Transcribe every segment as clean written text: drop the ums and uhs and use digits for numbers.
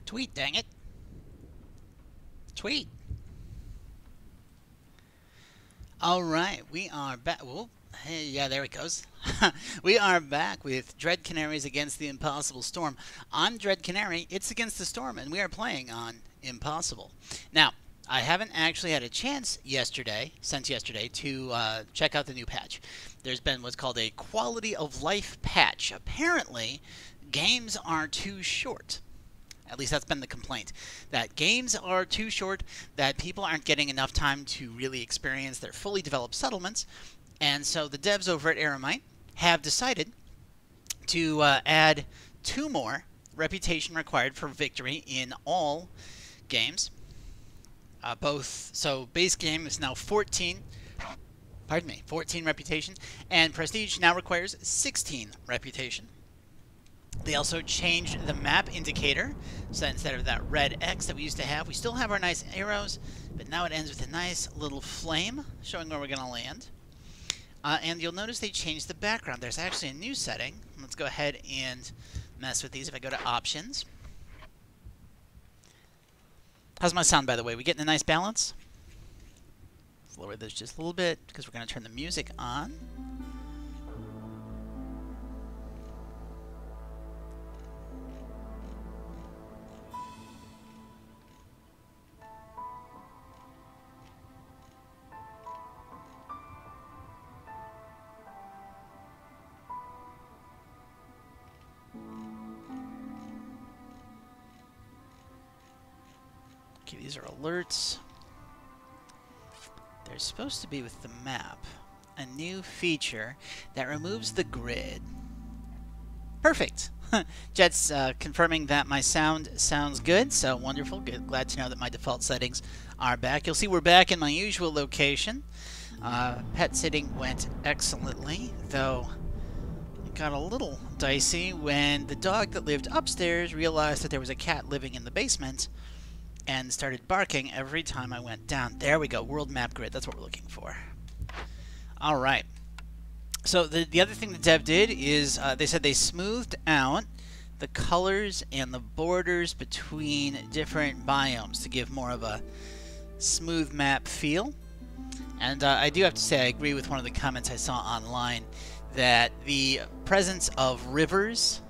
Tweet, dang it. Tweet. All right, we are back. Whoa. Hey, yeah, there it goes. We are back with Dread Canaries against the Impossible Storm. I'm Dread Canary, it's against the Storm, and we are playing on Impossible. Now, I haven't actually had a chance since yesterday, to check out the new patch. There's been what's called a quality of life patch. Apparently, games are too short. At least that's been the complaint, that games are too short, that people aren't getting enough time to really experience their fully developed settlements, and so the devs over at Eremite have decided to add 2 more reputation required for victory in all games. So base game is now 14 reputation, and prestige now requires 16 reputation. They also changed the map indicator, so instead of that red X that we used to have, we still have our nice arrows, but now it ends with a nice little flame showing where we're going to land. And you'll notice they changed the background. There's actually a new setting. Let's go ahead and mess with these. If I go to options. How's my sound, by the way? We getting a nice balance? Let's lower this just a little bit because we're going to turn the music on. Okay, these are alerts. There's supposed to be with the map a new feature that removes the grid. Perfect! Jet's confirming that my sound sounds good, so wonderful. Good. Glad to know that my default settings are back. You'll see we're back in my usual location. Pet sitting went excellently, though it got a little dicey when the dog that lived upstairs realized that there was a cat living in the basement and started barking every time I went down. There we go, world map grid, that's what we're looking for. Alright, so the other thing the dev did is they said they smoothed out the colors and the borders between different biomes to give more of a smooth map feel. And I do have to say I agree with one of the comments I saw online that the presence of rivers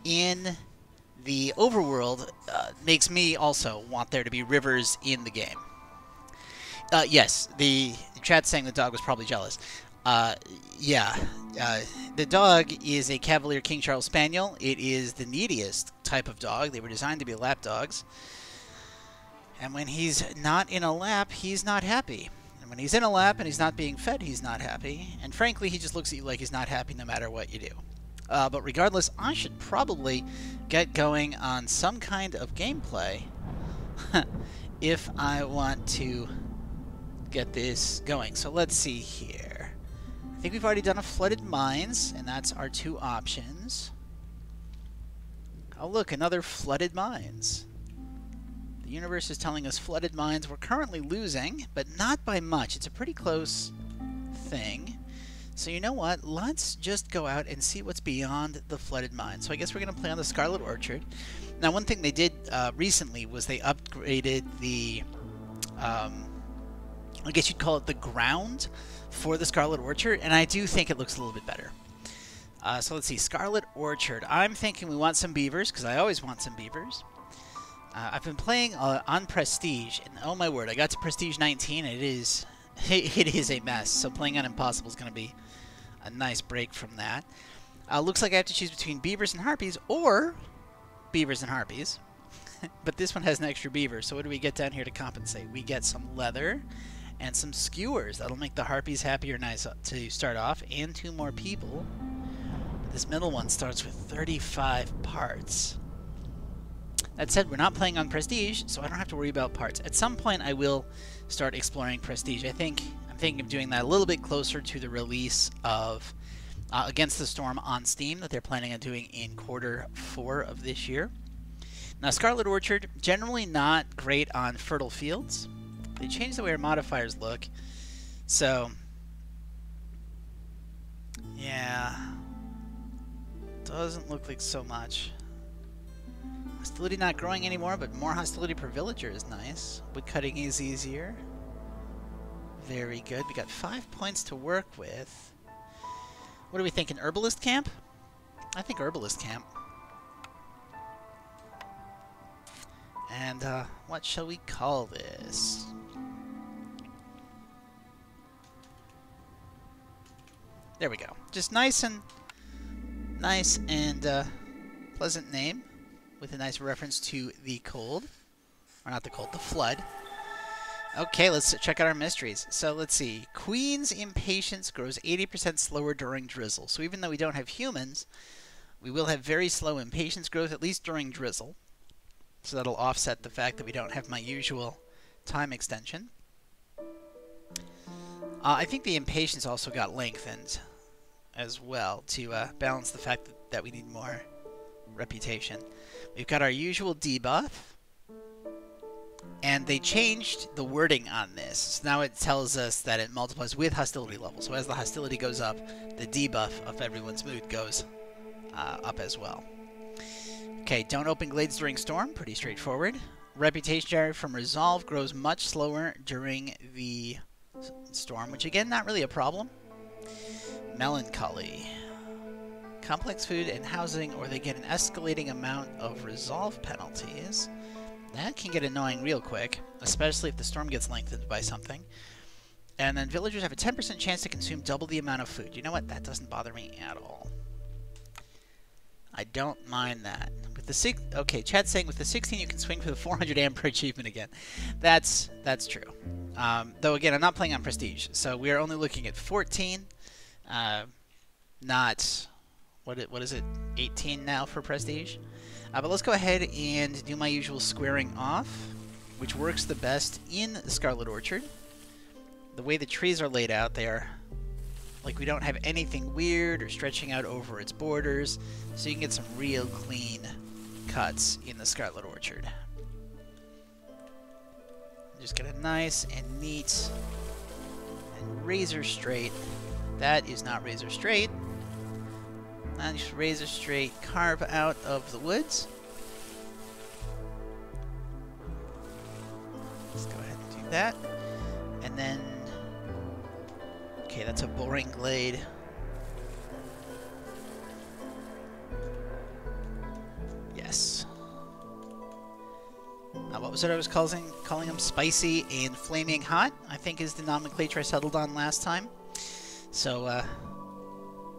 in the overworld makes me also want there to be rivers in the game. Yes, the chat's saying the dog was probably jealous. Yeah, the dog is a Cavalier King Charles Spaniel. It is the neediest type of dog. They were designed to be lap dogs. And when he's not in a lap, he's not happy. And when he's in a lap and he's not being fed, he's not happy. And frankly, he just looks at you like he's not happy no matter what you do. But regardless, I should probably get going on some kind of gameplay if I want to get this going. So let's see here. I think we've already done a flooded mines, and that's our 2 options. Oh look, another flooded mines. The universe is telling us flooded mines. We're currently losing, but not by much. It's a pretty close thing. So you know what? Let's just go out and see what's beyond the flooded mine. So I guess we're going to play on the Scarlet Orchard. Now, one thing they did recently was they upgraded the, I guess you'd call it the ground for the Scarlet Orchard, and I do think it looks a little bit better. So let's see, Scarlet Orchard. I'm thinking we want some beavers, because I always want some beavers. I've been playing on Prestige, and oh my word, I got to Prestige 19, and it is a mess. So playing on Impossible is going to be a nice break from that. Looks like I have to choose between beavers and harpies, or beavers and harpies. But this one has an extra beaver, so what do we get down here to compensate? We get some leather and some skewers. That'll make the harpies happier nice to start off, and 2 more people. But this middle one starts with 35 parts. That said, we're not playing on Prestige, so I don't have to worry about parts. At some point, I will start exploring Prestige. I'm thinking of doing that a little bit closer to the release of Against the Storm on Steam that they're planning on doing in Q4 of this year. Now, Scarlet Orchard, generally not great on fertile fields. They changed the way our modifiers look. So, yeah, doesn't look like so much. Hostility not growing anymore, but more hostility per villager is nice. Wood cutting is easier. Very good. We got 5 points to work with. What are we thinking? Herbalist camp? I think herbalist camp. And what shall we call this? There we go. Just nice and pleasant name with a nice reference to the cold. Or not the cold, the flood. Okay, let's check out our mysteries. So let's see. Queen's impatience grows 80% slower during drizzle. So even though we don't have humans, we will have very slow impatience growth, at least during drizzle. So that'll offset the fact that we don't have my usual time extension. I think the impatience also got lengthened as well to balance the fact that we need more reputation. We've got our usual debuff, and they changed the wording on this. So now it tells us that it multiplies with hostility level. So as the hostility goes up, the debuff of everyone's mood goes up as well. Okay, don't open glades during storm. Pretty straightforward. Reputation generated from resolve grows much slower during the storm, which again, not really a problem. Melancholy. Complex food and housing, or they get an escalating amount of resolve penalties. That can get annoying real quick, especially if the storm gets lengthened by something. And then villagers have a 10% chance to consume double the amount of food. You know what? That doesn't bother me at all. I don't mind that. With the okay, Chad's saying with the 16 you can swing for the 400 Amber achievement again. That's true. Though again, I'm not playing on prestige, so we are only looking at 14, not what is it? 18 now for prestige. But let's go ahead and do my usual squaring off, which works the best in Scarlet Orchard. The way the trees are laid out, they are like we don't have anything weird or stretching out over its borders, so you can get some real clean cuts in the Scarlet Orchard. Just get a nice and neat and razor straight. That is not razor straight. Nice razor straight carve out of the woods. Let's go ahead and do that. And then, okay, that's a boring glade. Yes. What was it I was calling them? Spicy and flaming hot, I think is the nomenclature I settled on last time. So,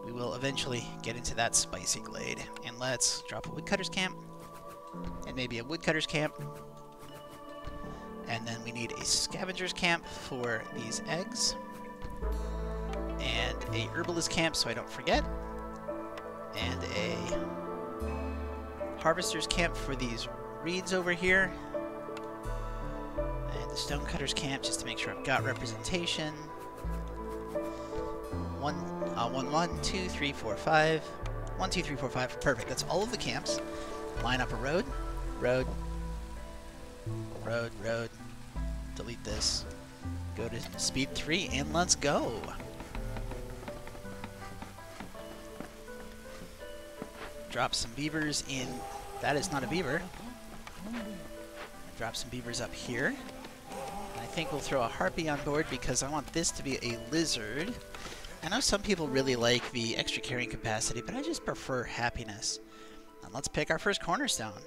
we will eventually get into that spicy glade. And let's drop a woodcutter's camp. And maybe a woodcutter's camp. And then we need a scavenger's camp for these eggs. And a herbalist camp so I don't forget. And a harvester's camp for these reeds over here. And the stonecutter's camp just to make sure I've got representation. 1, 2, 3, 4, 5. 1, 2, 3, 4, 5. Perfect. That's all of the camps. Line up a road. Road. Road. Road. Delete this. Go to speed 3 and let's go. Drop some beavers in. That is not a beaver. Drop some beavers up here. And I think we'll throw a harpy on board because I want this to be a lizard. I know some people really like the extra carrying capacity, but I just prefer happiness. And let's pick our first cornerstone.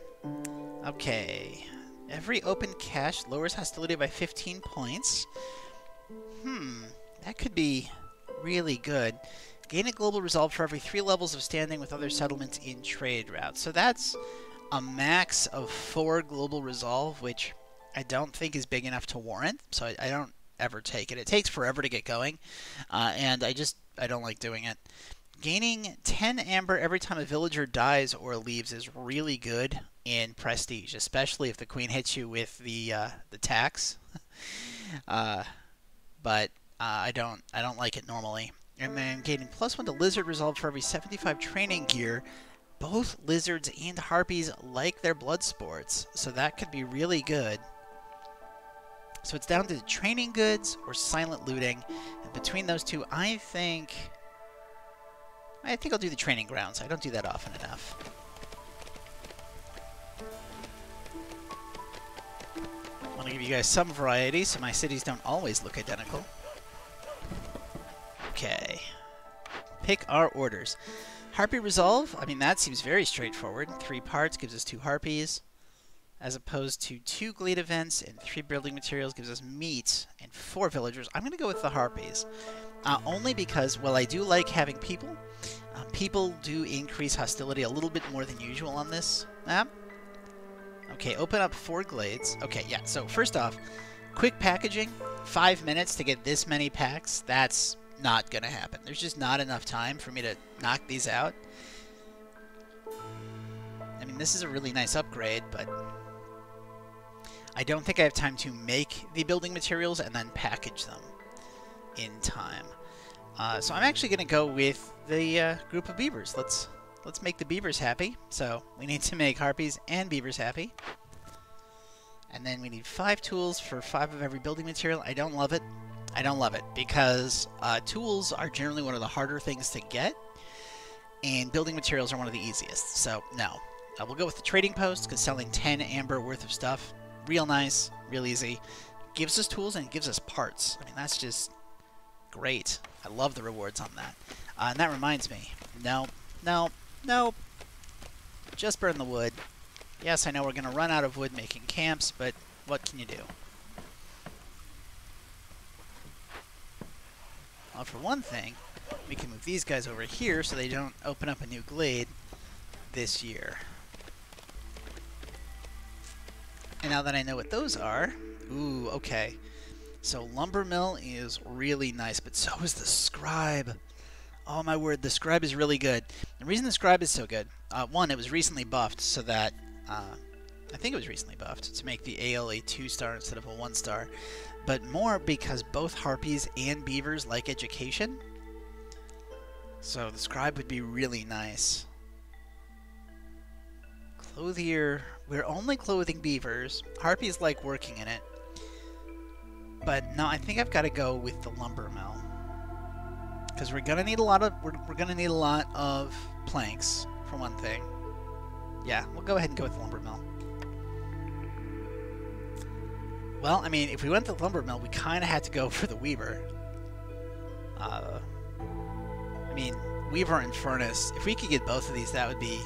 Okay. Every open cache lowers hostility by 15 points. That could be really good. Gain a global resolve for every 3 levels of standing with other settlements in trade routes. So that's a max of 4 global resolve, which I don't think is big enough to warrant. So I don't ever take it. It takes forever to get going, and I don't like doing it. Gaining 10 amber every time a villager dies or leaves is really good in prestige, especially if the queen hits you with the tax. But I don't like it normally. And then gaining +1 to lizard resolve for every 75 training gear. Both lizards and harpies like their blood sports, so that could be really good. So it's down to training goods or silent looting. And between those two, I think I'll do the training grounds. I don't do that often enough. give you guys some variety so my cities don't always look identical. Okay. Pick our orders. Harpy Resolve, I mean, that seems very straightforward. 3 parts gives us 2 harpies, as opposed to 2 glade events and 3 building materials gives us meat and 4 villagers. I'm going to go with the harpies. Only because, well, I do like having people. People do increase hostility a little bit more than usual on this map. Okay, open up 4 glades. Okay, yeah, so first off, quick packaging. 5 minutes to get this many packs. That's not going to happen. There's just not enough time for me to knock these out. I mean, this is a really nice upgrade, but I don't think I have time to make the building materials and then package them in time. So I'm actually going to go with the group of beavers. Let's make the beavers happy. So we need to make harpies and beavers happy. And then we need 5 tools for 5 of every building material. I don't love it. I don't love it because tools are generally one of the harder things to get, and building materials are one of the easiest. So no, we'll go with the trading post because selling 10 amber worth of stuff, real nice, real easy. Gives us tools and gives us parts. I mean, that's just great. I love the rewards on that. And that reminds me, no, just burn the wood. Yes, I know we're going to run out of wood making camps, but what can you do? Well, for one thing, we can move these guys over here so they don't open up a new glade this year. And now that I know what those are, ooh, okay. So lumber mill is really nice, but so is the scribe. Oh my word, the scribe is really good. The reason the scribe is so good, one, it was recently buffed so that, I think it was recently buffed to make the AL a 2-star instead of a 1-star. But more because both harpies and beavers like education. So the scribe would be really nice. Clothier, we're only clothing beavers. Harpies like working in it. But no, I think I've got to go with the lumber mill. Because we're gonna need a lot of planks, for one thing. Yeah, we'll go ahead and go with the lumber mill. Well, I mean, if we went to the lumber mill, we kind of had to go for the weaver. I mean, weaver and furnace. If we could get both of these, that would be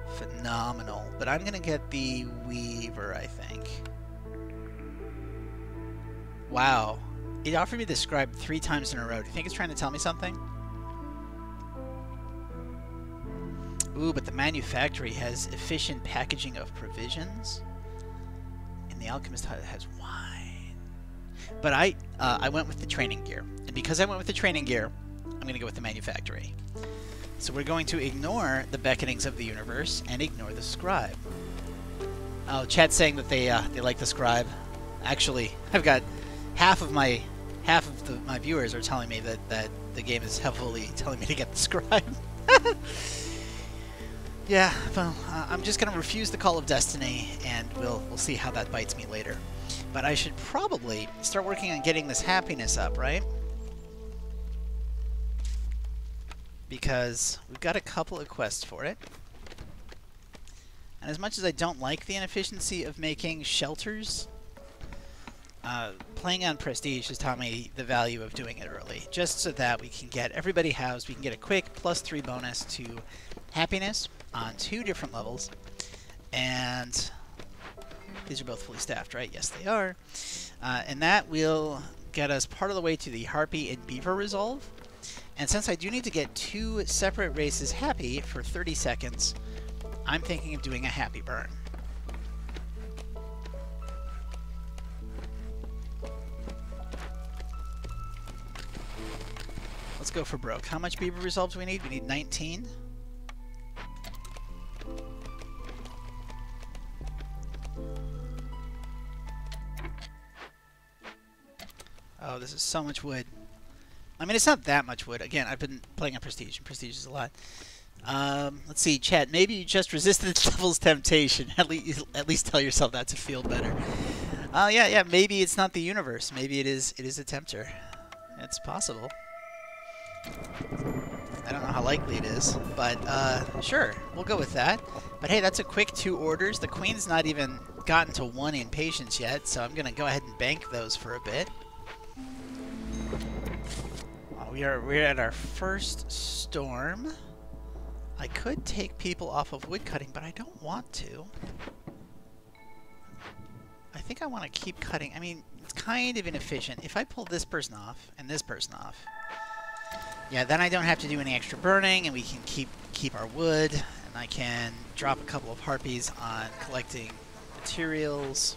phenomenal. But I'm going to get the weaver, I think. Wow. It offered me the scribe 3 times in a row. Do you think it's trying to tell me something? Ooh, but the manufactory has efficient packaging of provisions. And the alchemist has wine. But I went with the training gear. And because I went with the training gear, I'm going to go with the manufactory. So we're going to ignore the beckonings of the universe and ignore the scribe. Oh, chat's saying that they like the scribe. Actually, I've got half of my viewers are telling me that the game is heavily telling me to get the scribe. Yeah, well, I'm just going to refuse the call of destiny, and we'll see how that bites me later. But I should probably start working on getting this happiness up, right? Because we've got a couple of quests for it. And as much as I don't like the inefficiency of making shelters, playing on Prestige has taught me the value of doing it early, just so that we can get everybody housed. We can get a quick +3 bonus to happiness on 2 different levels, and these are both fully staffed, right? Yes, they are. And that will get us part of the way to the Harpy and Beaver resolve. And since I do need to get 2 separate races happy for 30 seconds, I'm thinking of doing a happy burn. Let's go for broke. How much Beaver resolve do we need? We need 19. Oh, this is so much wood. I mean, it's not that much wood. Again, I've been playing on Prestige, and Prestige is a lot. Let's see, chat. Maybe you just resisted the devil's temptation. At least tell yourself that to feel better. Yeah. Maybe it's not the universe. Maybe it is a tempter. It's possible. I don't know how likely it is, but sure, we'll go with that. But hey, that's a quick 2 orders. The queen's not even haven't gotten to 1 impatience yet, so I'm going to go ahead and bank those for a bit. We're at our first storm. I could take people off of woodcutting, but I don't want to. I think I want to keep cutting. I mean, it's kind of inefficient. If I pull this person off and this person off, yeah, then I don't have to do any extra burning, and we can keep our wood, and I can drop a couple of harpies on collecting materials,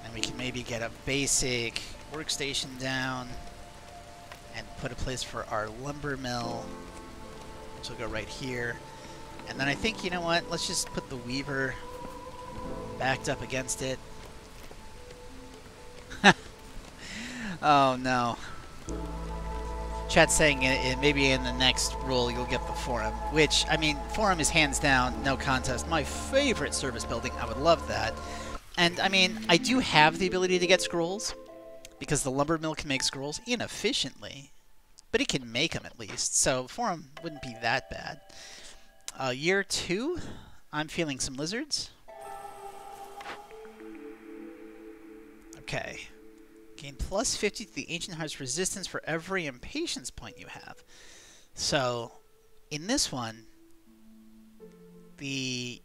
and we can maybe get a basic workstation down and put a place for our lumber mill, which will go right here. And then I think, you know what, let's just put the weaver backed up against it. Oh no. Chat's saying maybe in the next rule you'll get the forum, which, I mean, forum is hands down, no contest, my favorite service building. I would love that. And, I mean, I do have the ability to get scrolls, because the lumber mill can make scrolls inefficiently, but it can make them at least, so forum wouldn't be that bad. Year 2, I'm feeling some lizards. Okay. Gain plus 50 to the Ancient Heart's resistance for every impatience point you have. So, in this one, the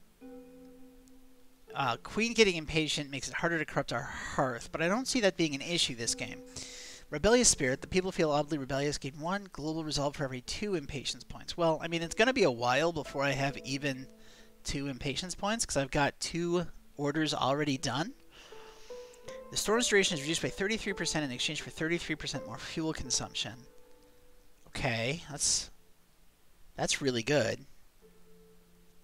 Queen getting impatient makes it harder to corrupt our Hearth, but I don't see that being an issue this game. Rebellious Spirit, the people feel oddly rebellious, gain 1 global resolve for every 2 impatience points. Well, I mean, it's going to be a while before I have even 2 impatience points, because I've got 2 orders already done. The storm's duration is reduced by 33% in exchange for 33% more fuel consumption. Okay, that's really good.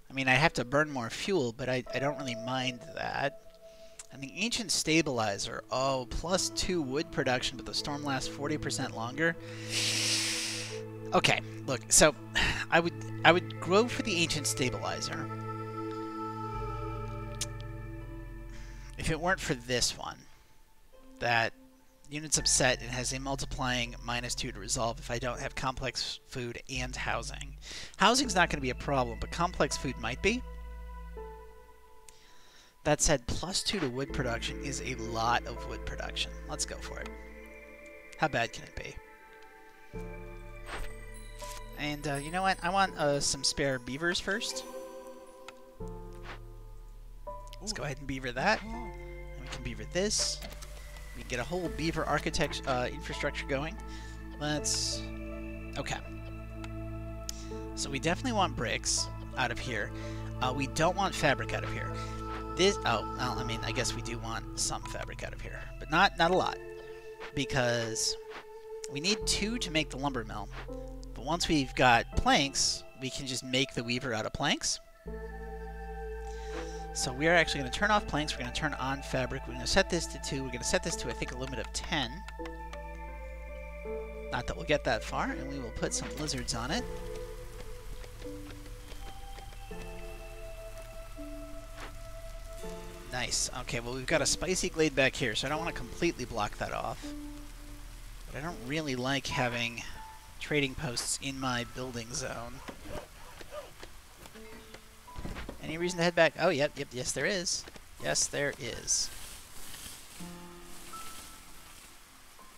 I mean, I have to burn more fuel, but I don't really mind that. And the Ancient Stabilizer. Oh, plus 2 wood production, but the storm lasts 40% longer. Okay, look, so I would go for the Ancient Stabilizer if it weren't for this one. That units upset, it has a multiplying -2 to resolve if I don't have complex food and housing. Housing's not going to be a problem, but complex food might be. That said, plus 2 to wood production is a lot of wood production. Let's go for it. How bad can it be? And you know what? I want some spare beavers first. Let's go ahead and beaver that. And we can beaver this. We can get a whole beaver architecture infrastructure going. Let's... Okay. So we definitely want bricks out of here. We don't want fabric out of here. This... Oh, well, I mean, I guess we do want some fabric out of here. But not a lot. Because we need 2 to make the lumber mill. But once we've got planks, we can just make the weaver out of planks. So we are actually going to turn off planks, we're going to turn on fabric, we're going to set this to 2, we're going to set this to, I think, a limit of 10. Not that we'll get that far, and we will put some lizards on it. Nice. Okay, well, we've got a spicy glade back here, so I don't want to completely block that off. But I don't really like having trading posts in my building zone. Any reason to head back? Oh, yep, yes there is. Yes, there is.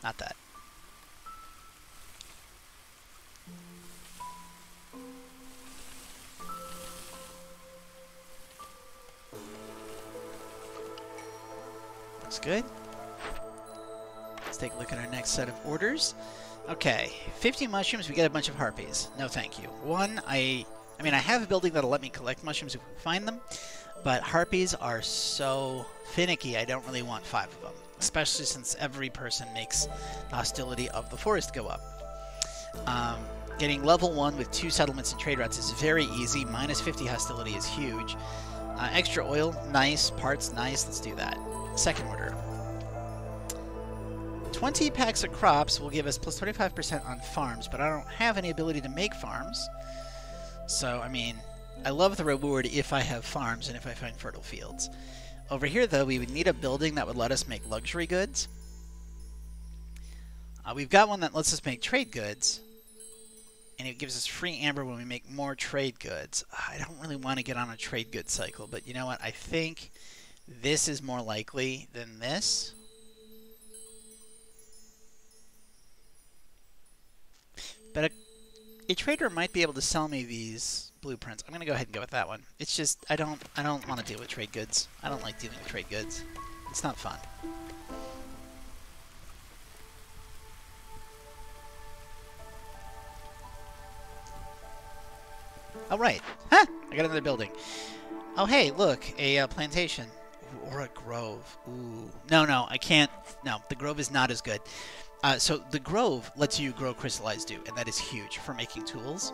Not that. Looks good. Let's take a look at our next set of orders. Okay, 50 mushrooms, we get a bunch of harpies. No thank you. I mean, I have a building that'll let me collect mushrooms if we find them, but harpies are so finicky, I don't really want 5 of them, especially since every person makes the hostility of the forest go up. Getting level 1 with 2 settlements and trade routes is very easy. -50 hostility is huge. Extra oil, nice. Parts, nice. Let's do that. Second order. 20 packs of crops will give us plus 25% on farms, but I don't have any ability to make farms. So, I mean, I love the reward if I have farms and if I find fertile fields. Over here, though, we would need a building that would let us make luxury goods. We've got one that lets us make trade goods. And it gives us free amber when we make more trade goods. I don't really want to get on a trade goods cycle, but you know what? I think this is more likely than this. But a trader might be able to sell me these blueprints. I'm going to go ahead and go with that one. It's just I don't want to deal with trade goods. I don't like dealing with trade goods. It's not fun. Oh, right. Huh! I got another building. Oh, hey, look. A plantation. Ooh, or a grove. Ooh. No, I can't. No, the grove is not as good. So the grove lets you grow crystallized dew, and that is huge for making tools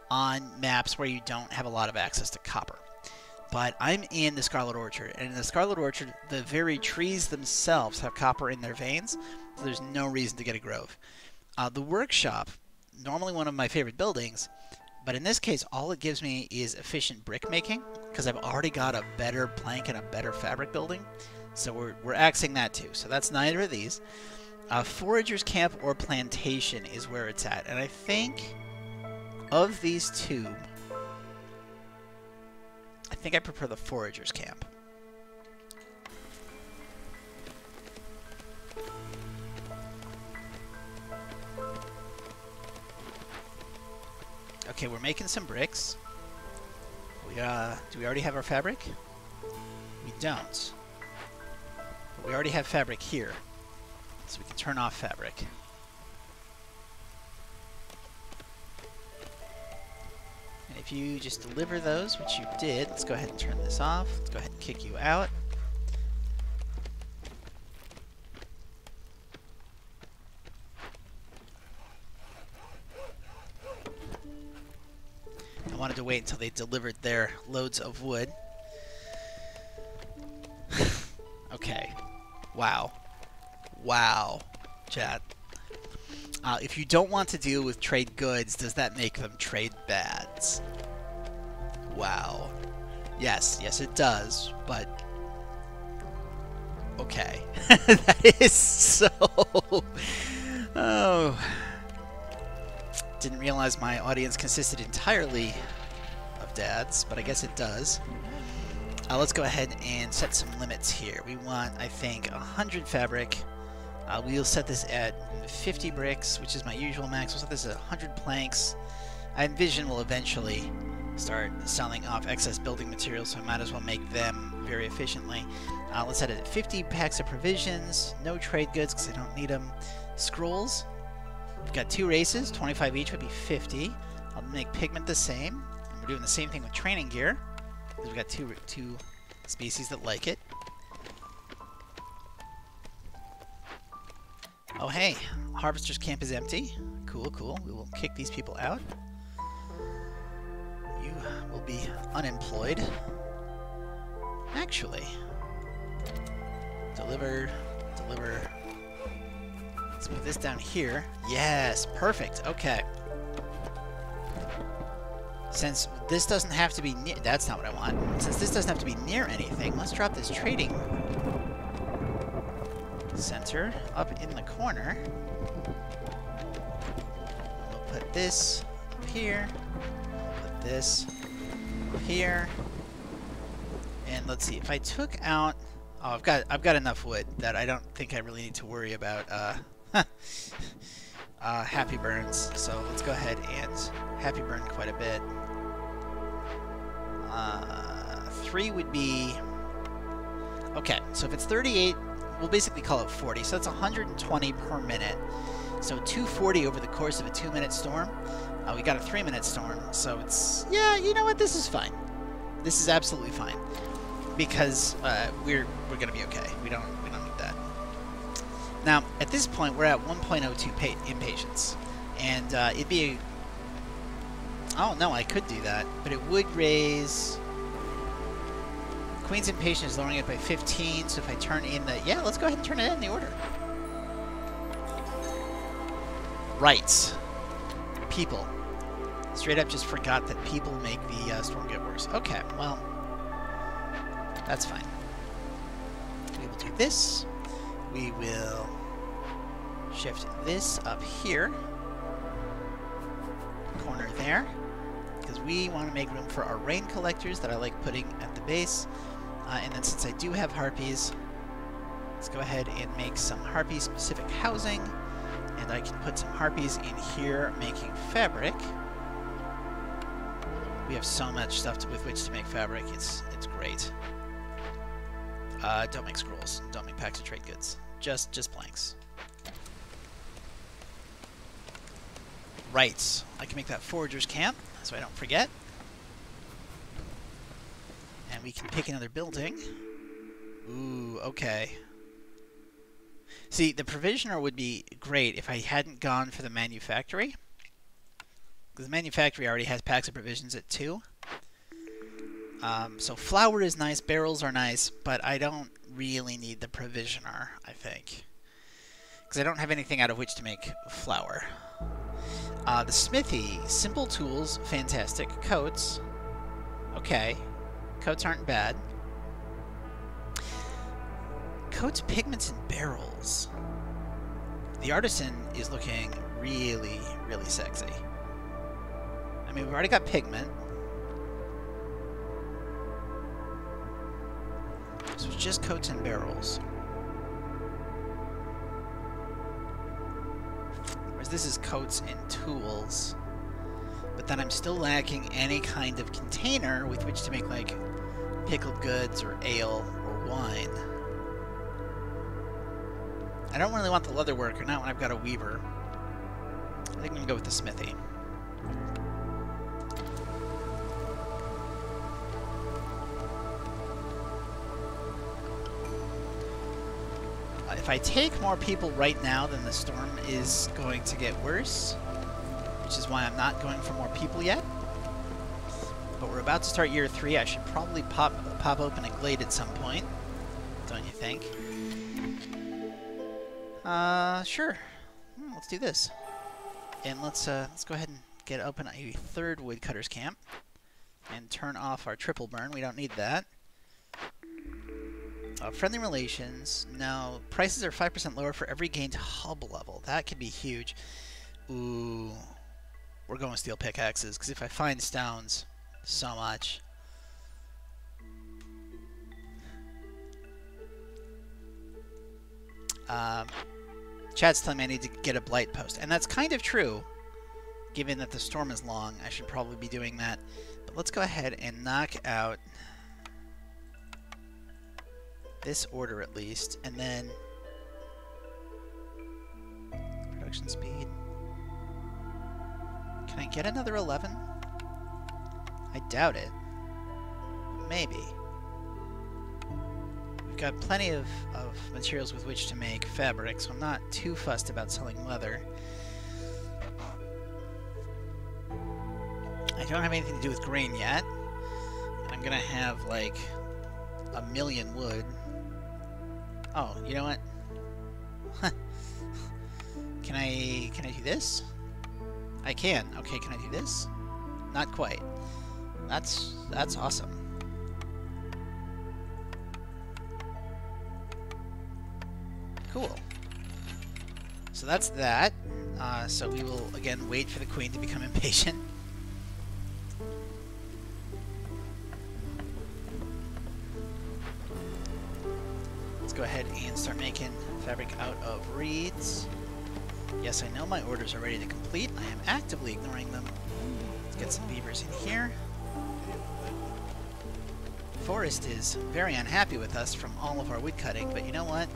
on maps where you don't have a lot of access to copper. But I'm in the Scarlet Orchard, and in the Scarlet Orchard, the very trees themselves have copper in their veins, so there's no reason to get a grove. The workshop, normally one of my favorite buildings, but in this case, all it gives me is efficient brick making, because I've already got a better plank and a better fabric building, so we're axing that too. So that's neither of these. Forager's Camp or Plantation is where it's at, and I think of these two, I think I prefer the Forager's Camp. Okay, we're making some bricks. Do we already have our fabric? We don't. But we already have fabric here. So we can turn off fabric. And if you just deliver those, which you did, let's go ahead and turn this off. Let's go ahead and kick you out. I wanted to wait until they delivered their loads of wood. Okay. Wow. Wow, chat. If you don't want to deal with trade goods, does that make them trade bads? Wow. Yes, it does, but... Okay. That is so... Oh. Didn't realize my audience consisted entirely of dads, but I guess it does. Let's go ahead and set some limits here. We want, I think, 100 fabric. We'll set this at 50 bricks, which is my usual max. We'll set this at 100 planks. I envision we'll eventually start selling off excess building materials, so I might as well make them very efficiently. Let's set it at 50 packs of provisions. No trade goods, because I don't need them. Scrolls. We've got 2 races. 25 each would be 50. I'll make pigment the same. And we're doing the same thing with training gear, because we've got two species that like it. Oh, hey, Harvester's Camp is empty. Cool. We will kick these people out. You will be unemployed. Actually, deliver. Let's move this down here. Yes, perfect. Okay. Since this doesn't have to be near... That's not what I want. Since this doesn't have to be near anything, let's drop this trading center up in the corner. We'll put this up here. Put this up here. And let's see, if I took out... Oh, I've got enough wood that I don't think I really need to worry about happy burns. So let's go ahead and happy burn quite a bit. 3 would be... Okay, so if it's 38, we'll basically call it 40. So that's 120 per minute. So 240 over the course of a 2-minute storm. We got a 3-minute storm, so it's... Yeah, you know what? This is fine. This is absolutely fine. Because we're going to be okay. We don't need that. Now, at this point, we're at 1.02 impatience. And it'd be... Oh, no, I could do that. But it would raise... Queen's impatience is lowering it by 15, so if I turn in the... Yeah, let's go ahead and turn it in the order. Right. People. Straight up just forgot that people make the storm get worse. Okay, well... That's fine. We will do this. We will shift this up here. corner there, because we want to make room for our rain collectors that I like putting at the base. And then since I do have harpies, let's go ahead and make some harpy-specific housing. And I can put some harpies in here making fabric. We have so much stuff with which to make fabric. It's great. Don't make scrolls. Don't make packs of trade goods. Just blanks. Right. I can make that forager's camp, so I don't forget. And we can pick another building. Ooh, okay. See, the provisioner would be great if I hadn't gone for the manufactory. Because the manufactory already has packs of provisions at 2. So flour is nice, barrels are nice, but I don't really need the provisioner, I think. Because I don't have anything out of which to make flour. The smithy, simple tools, fantastic. Coats, okay. Coats aren't bad. Coats, pigments, and barrels. The artisan is looking really, really sexy. I mean, we've already got pigment. So it's just coats and barrels. Whereas this is coats and tools. But then I'm still lacking any kind of container with which to make, like, pickled goods or ale or wine. I don't really want the leather worker, not when I've got a weaver. I think I'm going to go with the smithy. If I take more people right now, then the storm is going to get worse, which is why I'm not going for more people yet. But we're about to start year 3. I should probably pop open a glade at some point, don't you think? Sure. Let's do this. And let's go ahead and get open a 3rd woodcutter's camp and turn off our triple burn. We don't need that. Friendly relations. No, prices are 5% lower for every gained hub level. That could be huge. Ooh, we're going with steel pickaxes because if I find stones, so much. Chat's telling me I need to get a blight post, and that's kind of true. Given that the storm is long, I should probably be doing that. But let's go ahead and knock out this order at least, and then production speed. Can I get another 11? I doubt it. Maybe. We've got plenty of materials with which to make fabric, so I'm not too fussed about selling leather. I don't have anything to do with grain yet. I'm gonna have like 1,000,000 wood. Oh, you know what? Can I do this? I can. Okay, can I do this? Not quite. That's awesome. Cool. So that's that. So we will again wait for the queen to become impatient. Go ahead and start making fabric out of reeds. Yes, I know my orders are ready to complete. I am actively ignoring them. Let's get some beavers in here. Forest is very unhappy with us from all of our wood cutting, but you know what?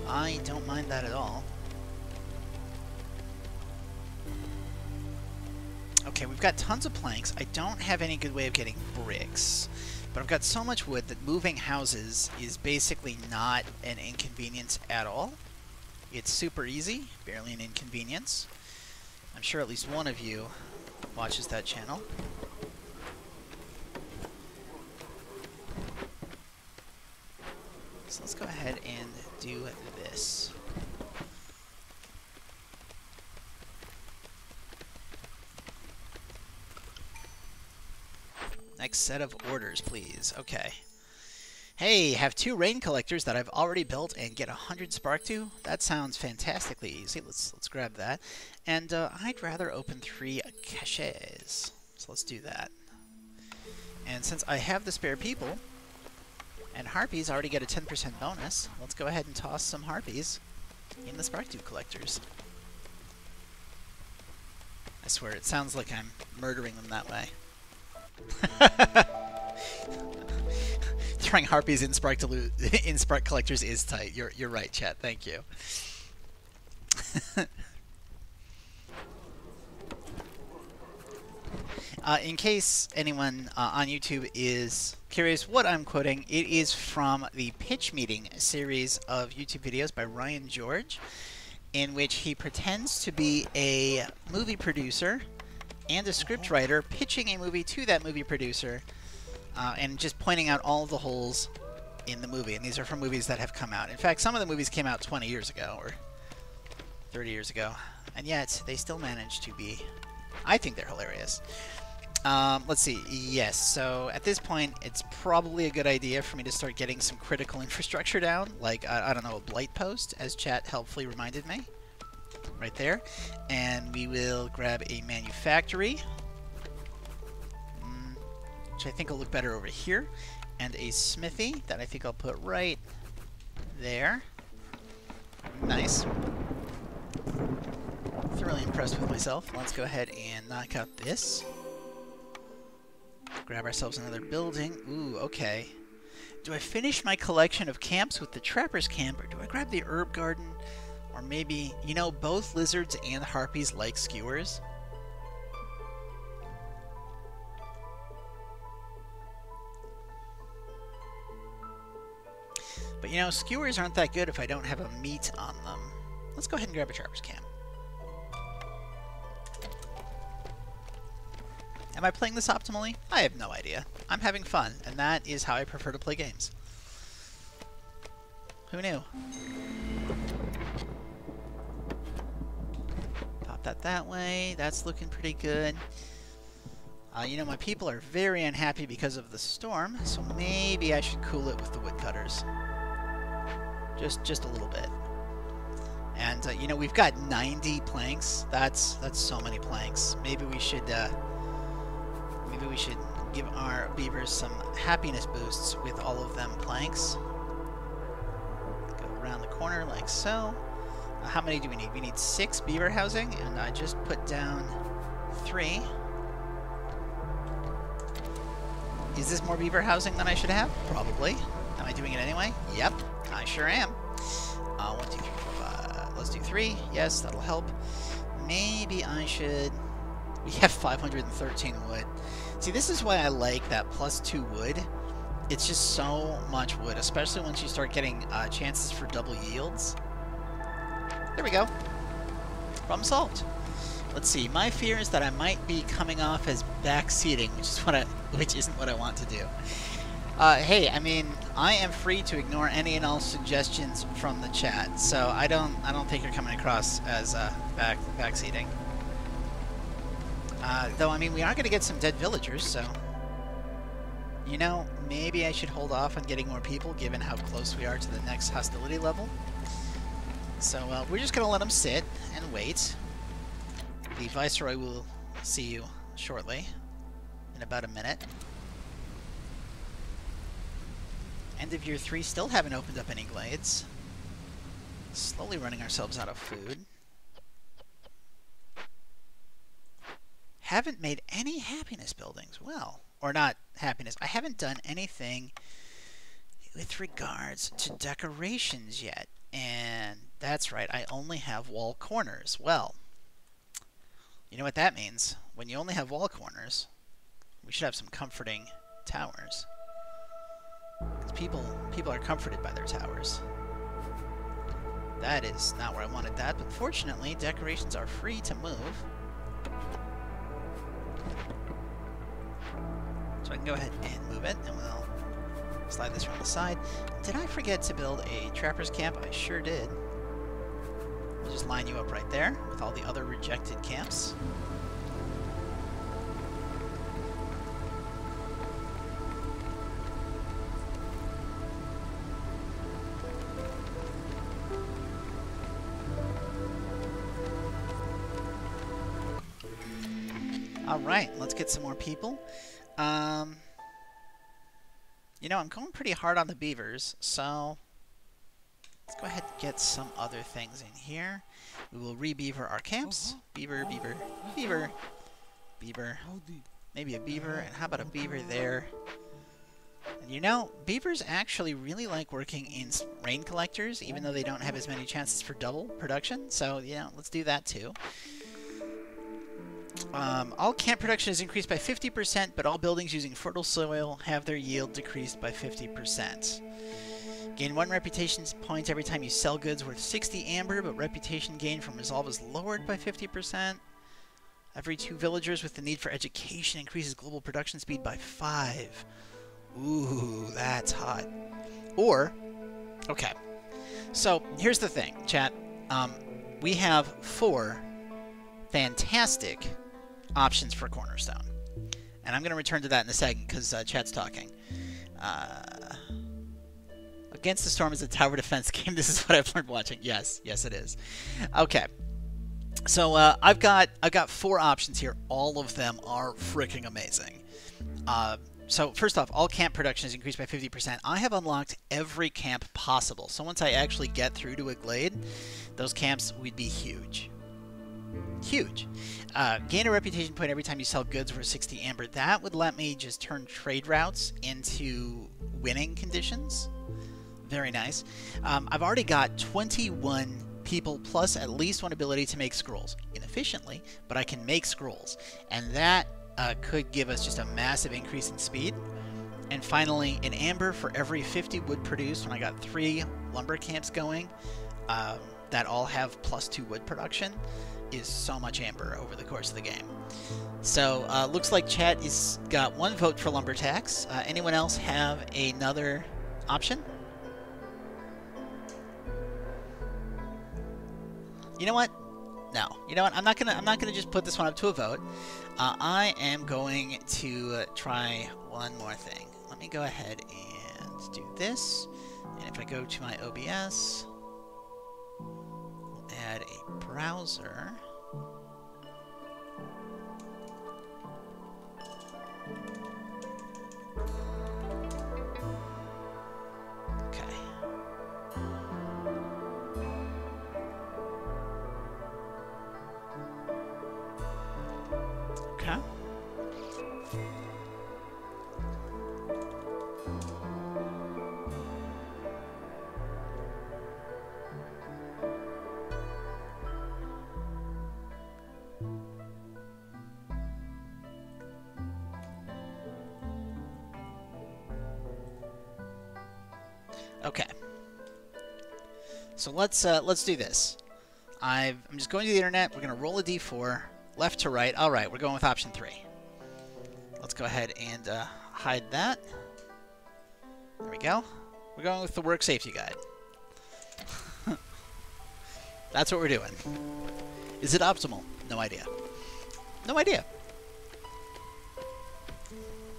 I don't mind that at all. Okay, we've got tons of planks. I don't have any good way of getting bricks. But I've got so much wood that moving houses is basically not an inconvenience at all. It's super easy, barely an inconvenience. I'm sure at least one of you watches that channel. So let's go ahead and do this. Next set of orders, please. Okay. Hey, have 2 rain collectors that I've already built and get 100 spark to? That sounds fantastically easy. Let's grab that. And I'd rather open 3 caches. So let's do that. And since I have the spare people, and harpies already get a 10% bonus, let's go ahead and toss some harpies in the spark tube collectors. I swear, it sounds like I'm murdering them that way. Throwing harpies in spark collectors is tight. You're right, chat. Thank you. In case anyone on YouTube is curious what I'm quoting, it is from the Pitch Meeting series of YouTube videos by Ryan George, in which he pretends to be a movie producer and a scriptwriter pitching a movie to that movie producer, and just pointing out all of the holes in the movie. And these are from movies that have come out. In fact, some of the movies came out 20 years ago or 30 years ago, and yet they still manage to be, I think they're hilarious. Let's see. Yes, so at this point, it's probably a good idea for me to start getting some critical infrastructure down, like, I don't know, a blight post, as chat helpfully reminded me. Right there. And we will grab a manufactory, which I think will look better over here, and a smithy that I think I'll put right there. Nice. Thoroughly impressed with myself. Let's go ahead and knock out this. Grab ourselves another building. Ooh, okay. Do I finish my collection of camps with the Trapper's Camp, or do I grab the Herb Garden? Or maybe, you know, both lizards and harpies like skewers. But, you know, skewers aren't that good if I don't have a meat on them. Let's go ahead and grab a Trapper's Camp. Am I playing this optimally? I have no idea. I'm having fun, and that is how I prefer to play games. Who knew? Pop that way. That's looking pretty good. You know, my people are very unhappy because of the storm, so maybe I should cool it with the woodcutters. Just a little bit. And, you know, we've got 90 planks. That's so many planks. Maybe we should give our beavers some happiness boosts with all of them planks. Go around the corner like so. How many do we need? We need 6 beaver housing, and I just put down 3. Is this more beaver housing than I should have? Probably. Am I doing it anyway? Yep, I sure am. 1, 2, 3, 4, 5. Let's do 3. Yes, that'll help. Maybe I should... We have 513 wood. See, this is why I like that +2 wood. It's just so much wood, especially once you start getting chances for double yields. There we go. Problem solved. Let's see. My fear is that I might be coming off as backseating, which isn't what I want to do. Hey, I mean, I am free to ignore any and all suggestions from the chat, so I don't think you're coming across as backseating. Though, I mean, we are going to get some dead villagers, so... You know, maybe I should hold off on getting more people, given how close we are to the next hostility level. So, we're just going to let them sit and wait. The Viceroy will see you shortly, in about a minute. End of year 3, still haven't opened up any glades. Slowly running ourselves out of food. Haven't made any happiness buildings. Well, or not happiness. I haven't done anything with regards to decorations yet. And that's right, I only have wall corners. Well, you know what that means. When you only have wall corners, we should have some comforting towers. Because people are comforted by their towers. That is not where I wanted that, but fortunately, decorations are free to move. So I can go ahead and move it, and we'll slide this from the side. Did I forget to build a trapper's camp? I sure did. We'll just line you up right there with all the other rejected camps. Alright, let's get some more people. You know, I'm going pretty hard on the beavers, so let's go ahead and get some other things in here. We will re-beaver our camps. Beaver, beaver, beaver, beaver. Maybe a beaver, and how about a beaver there? And you know, beavers actually really like working in rain collectors, even though they don't have as many chances for double production. So, yeah, let's do that too. All camp production is increased by 50%, but all buildings using fertile soil have their yield decreased by 50%. Gain 1 reputation point every time you sell goods worth 60 amber, but reputation gain from resolve is lowered by 50%. Every 2 villagers with the need for education increases global production speed by 5. Ooh, that's hot. Or, okay, so here's the thing, chat. We have 4 fantastic options for Cornerstone. And I'm going to return to that in a second because chat's talking. Against the Storm is a tower defense game. This is what I've learned watching. Yes, yes it is. Okay. So I've got 4 options here. All of them are freaking amazing. So first off, all camp production is increased by 50%. I have unlocked every camp possible. So once I actually get through to a glade, those camps would be huge. Huge. Gain a reputation point every time you sell goods for 60 amber. That would let me just turn trade routes into winning conditions. Very nice. I've already got 21 people plus at least 1 ability to make scrolls. Inefficiently, but I can make scrolls. And that could give us just a massive increase in speed. And finally, an amber for every 50 wood produced when I got 3 lumber camps going that all have +2 wood production. Is so much amber over the course of the game. So, looks like chat is got 1 vote for lumber tax. Anyone else have another option? You know what? No. You know what? I'm not gonna just put this one up to a vote. I am going to try one more thing. Let me go ahead and do this. And if I go to my OBS, add a browser. Okay. Okay. Okay. So let's do this. I'm just going to the internet. We're going to roll a d4, left to right. All right, we're going with option 3. Let's go ahead and hide that. There we go. We're going with the work safety guide. That's what we're doing. Is it optimal? No idea. No idea.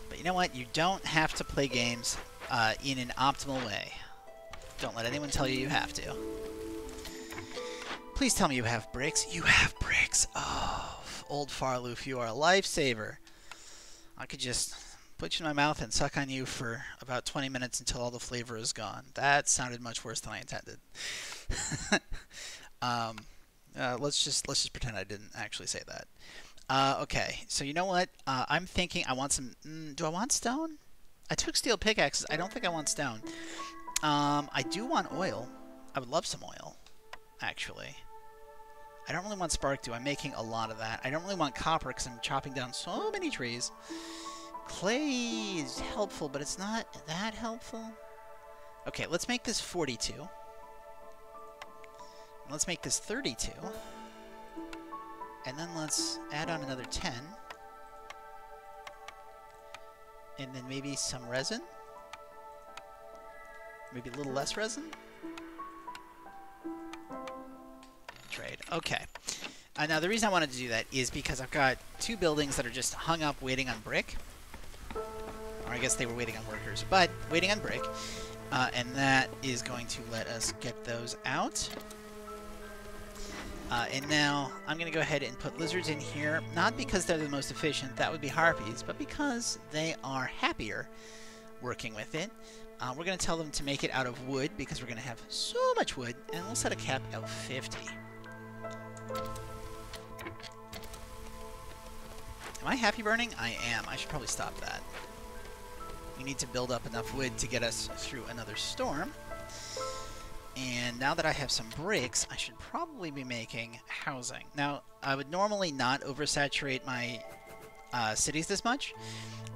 But you know what? You don't have to play games in an optimal way. Don't let anyone tell you you have to. Please tell me you have bricks. You have bricks. Oh, old Farloof, you are a lifesaver. I could just put you in my mouth and suck on you for about 20 minutes until all the flavor is gone. That sounded much worse than I intended. Let's just pretend I didn't actually say that. Okay, so you know what? I'm thinking I want some... do I want stone? I took steel pickaxes. I don't think I want stone. I do want oil. I would love some oil, actually. I don't really want spark dew. I'm making a lot of that. I don't really want copper because I'm chopping down so many trees. Clay is helpful, but it's not that helpful. Okay, let's make this 42. Let's make this 32. And then let's add on another 10. And then maybe some resin. Maybe a little less resin. Trade. Okay. Now, the reason I wanted to do that is because I've got 2 buildings that are just hung up waiting on brick. Or I guess they were waiting on workers, but waiting on brick. And that is going to let us get those out. And now I'm going to go ahead and put lizards in here, not because they're the most efficient, that would be harpies, but because they are happier working with it. We're going to tell them to make it out of wood because we're going to have so much wood, and we'll set a cap of 50. Am I happy burning? I am. I should probably stop that. We need to build up enough wood to get us through another storm. And now that I have some bricks, I should probably be making housing. Now, I would normally not oversaturate my cities this much,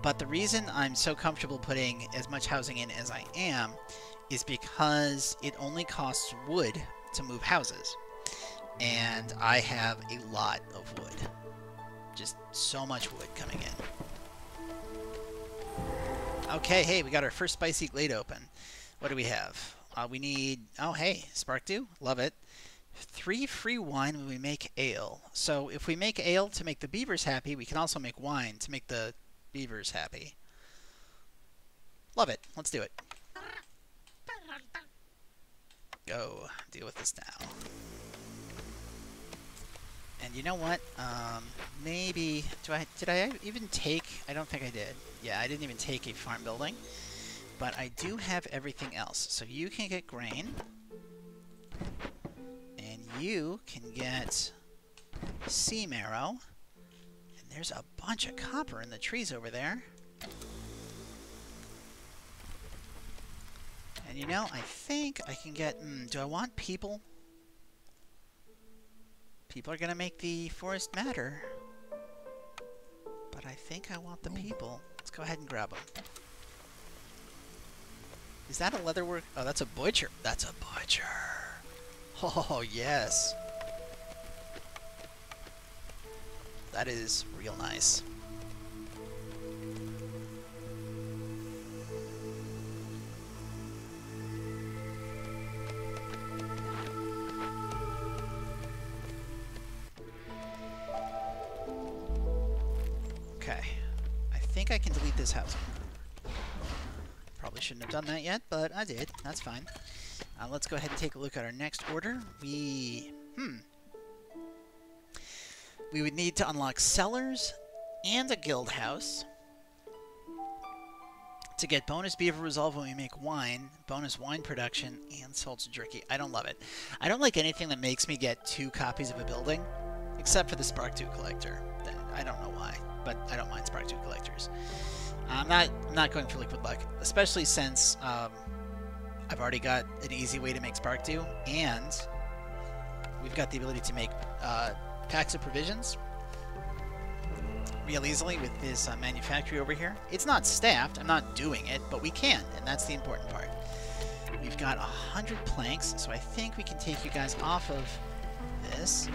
but the reason I'm so comfortable putting as much housing in as I am is because it only costs wood to move houses. And I have a lot of wood. Just so much wood coming in. Okay, hey, we got our first spicy glade open. What do we have? We need... Oh, hey, Spark Dew. Love it. 3 free wine when we make ale. So if we make ale to make the beavers happy, we can also make wine to make the beavers happy. Love it. Let's do it. Go. Deal with this now. And you know what? Maybe... Did I even take... I don't think I did. Yeah, I didn't even take a farm building. But I do have everything else. So you can get grain. And you can get sea marrow. And there's a bunch of copper in the trees over there. And you know, I think I can get... do I want people? People are going to make the forest matter. But I think I want the people. Let's go ahead and grab them. Is that a leatherwork? Oh, that's a butcher. That's a butcher. Oh, yes. That is real nice. Okay. I think I can delete this housing. Probably shouldn't have done that yet, but I did. That's fine. Let's go ahead and take a look at our next order. We would need to unlock cellars and a guild house to get bonus beaver resolve when we make wine, bonus wine production, and salted jerky. I don't love it. I don't like anything that makes me get 2 copies of a building, except for the Spark 2 collector. I don't know why, but I don't mind Spark 2 collectors. I'm not going for liquid luck, especially since I've already got an easy way to make Spark Dew, and we've got the ability to make packs of provisions real easily with this manufactory over here. It's not staffed, I'm not doing it, but we can, and that's the important part. We've got 100 planks, so I think we can take you guys off of this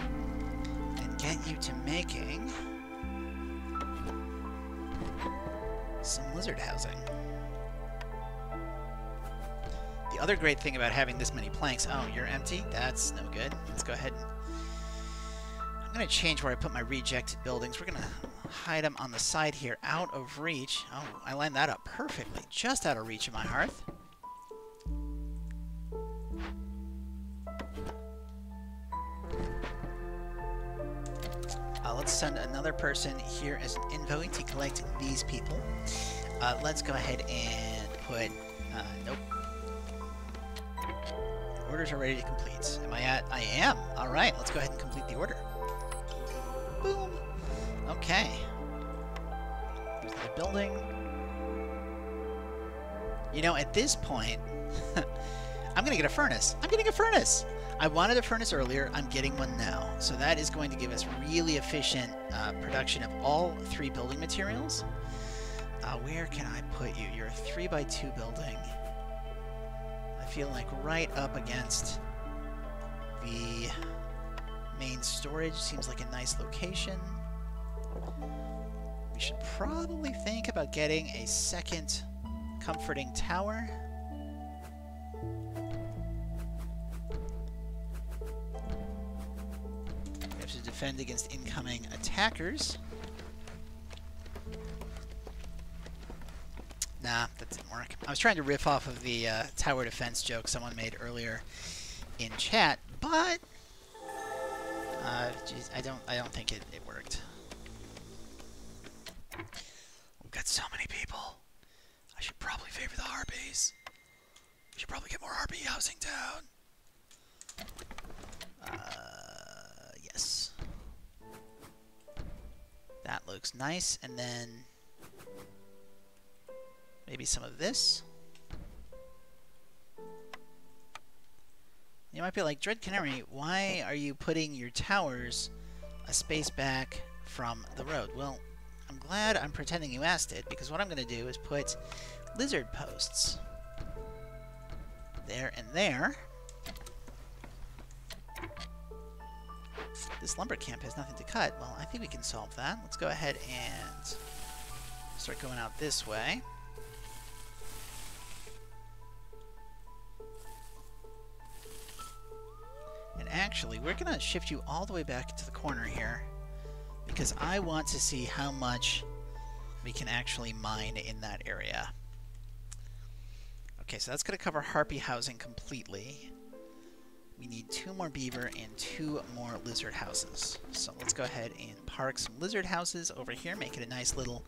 and get you to making some lizard housing. The other great thing about having this many planks... Oh, you're empty? That's no good. Let's go ahead and... I'm going to change where I put my rejected buildings. We're going to hide them on the side here, out of reach. Oh, I lined that up perfectly. Just out of reach of my hearth. Let's send another person here as an envoy to collect these people. Let's go ahead and put... nope. The orders are ready to complete. Am I at... I am! Alright, let's go ahead and complete the order. Boom! Okay. There's the building. You know, at this point... I'm gonna get a furnace! I'm getting a furnace! I wanted a furnace earlier, I'm getting one now. So that is going to give us really efficient production of all 3 building materials. Where can I put you? You're a 3x2 building. I feel like right up against the main storage. Seems like a nice location. We should probably think about getting a second comforting tower. To defend against incoming attackers. Nah, that didn't work. I was trying to riff off of the tower defense joke someone made earlier in chat, but Geez, I don't think it worked. We've got so many people. I should probably favor the harpies. We should probably get more harpy housing down. Yes. That looks nice, and then maybe some of this. You might be like, Dread Canary, why are you putting your towers a space back from the road? Well, I'm glad I'm pretending you asked it, because what I'm going to do is put lizard posts there and there. This lumber camp has nothing to cut. Well, I think we can solve that. Let's go ahead and start going out this way. And actually, we're going to shift you all the way back to the corner here, because I want to see how much we can actually mine in that area. Okay, so that's going to cover harpy housing completely. We need 2 more beaver and 2 more lizard houses. So let's go ahead and park some lizard houses over here, make it a nice little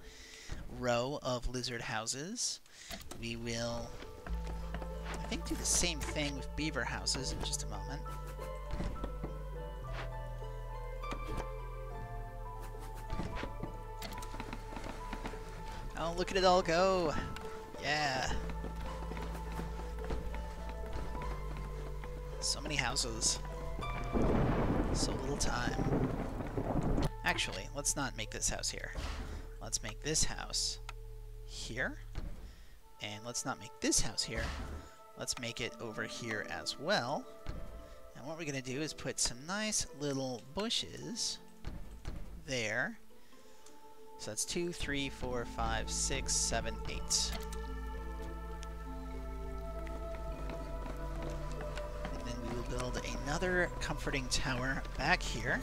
row of lizard houses. We will, I think, do the same thing with beaver houses in just a moment. Oh, look at it all go! Yeah! So many houses. So little time. Actually, let's not make this house here. Let's make this house here. And let's not make this house here. Let's make it over here as well. And what we're going to do is put some nice little bushes there. So that's 2, 3, 4, 5, 6, 7, 8. And then we will build another comforting tower back here.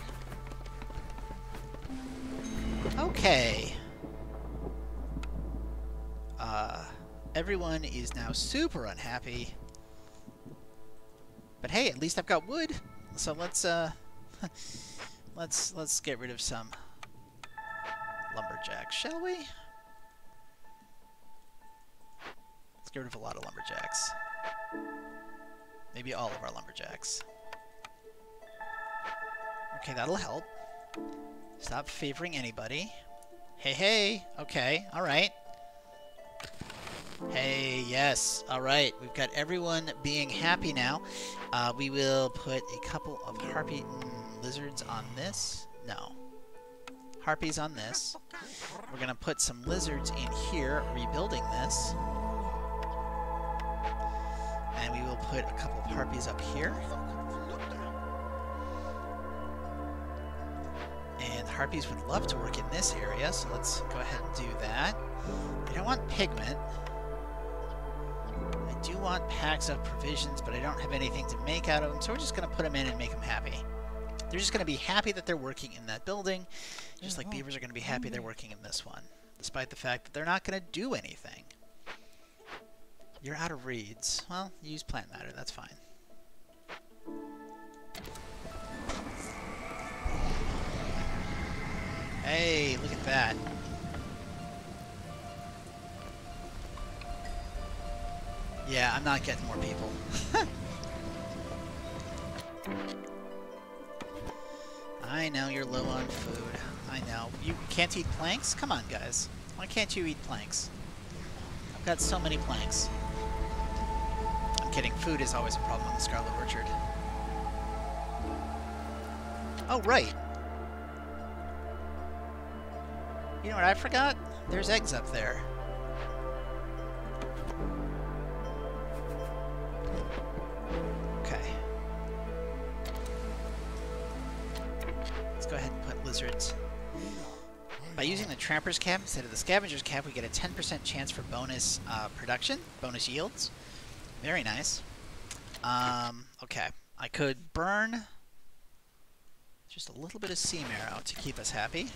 Okay. Everyone is now super unhappy. But hey, at least I've got wood. So let's let's get rid of some lumberjacks, shall we? Let's get rid of a lot of lumberjacks. Maybe all of our lumberjacks. Okay, that'll help. Stop favoring anybody. Hey, hey! Okay, alright. Hey, yes, alright. We've got everyone being happy now. We will put a couple of harpy lizards on this. No. Harpies on this. We're going to put some lizards in here, rebuilding this. And we will put a couple of harpies up here. And harpies would love to work in this area, so let's go ahead and do that. I don't want pigment. I do want packs of provisions, but I don't have anything to make out of them, so we're just going to put them in and make them happy. They're just going to be happy that they're working in that building, just like beavers are going to be happy they're working in this one, despite the fact that they're not going to do anything. You're out of reeds. Well, use plant matter, that's fine. Hey, look at that. Yeah, I'm not getting more people. I know you're low on food. I know. You can't eat planks? Come on, guys. Why can't you eat planks? I've got so many planks. I'm kidding. Food is always a problem on the Scarlet Orchard. Oh, right. You know what I forgot? There's eggs up there. Okay. Let's go ahead and put lizards. By using the Trapper's Cap instead of the Scavenger's Cap, we get a 10% chance for bonus production, bonus yields. Very nice. Okay. I could burn just a little bit of sea marrow to keep us happy.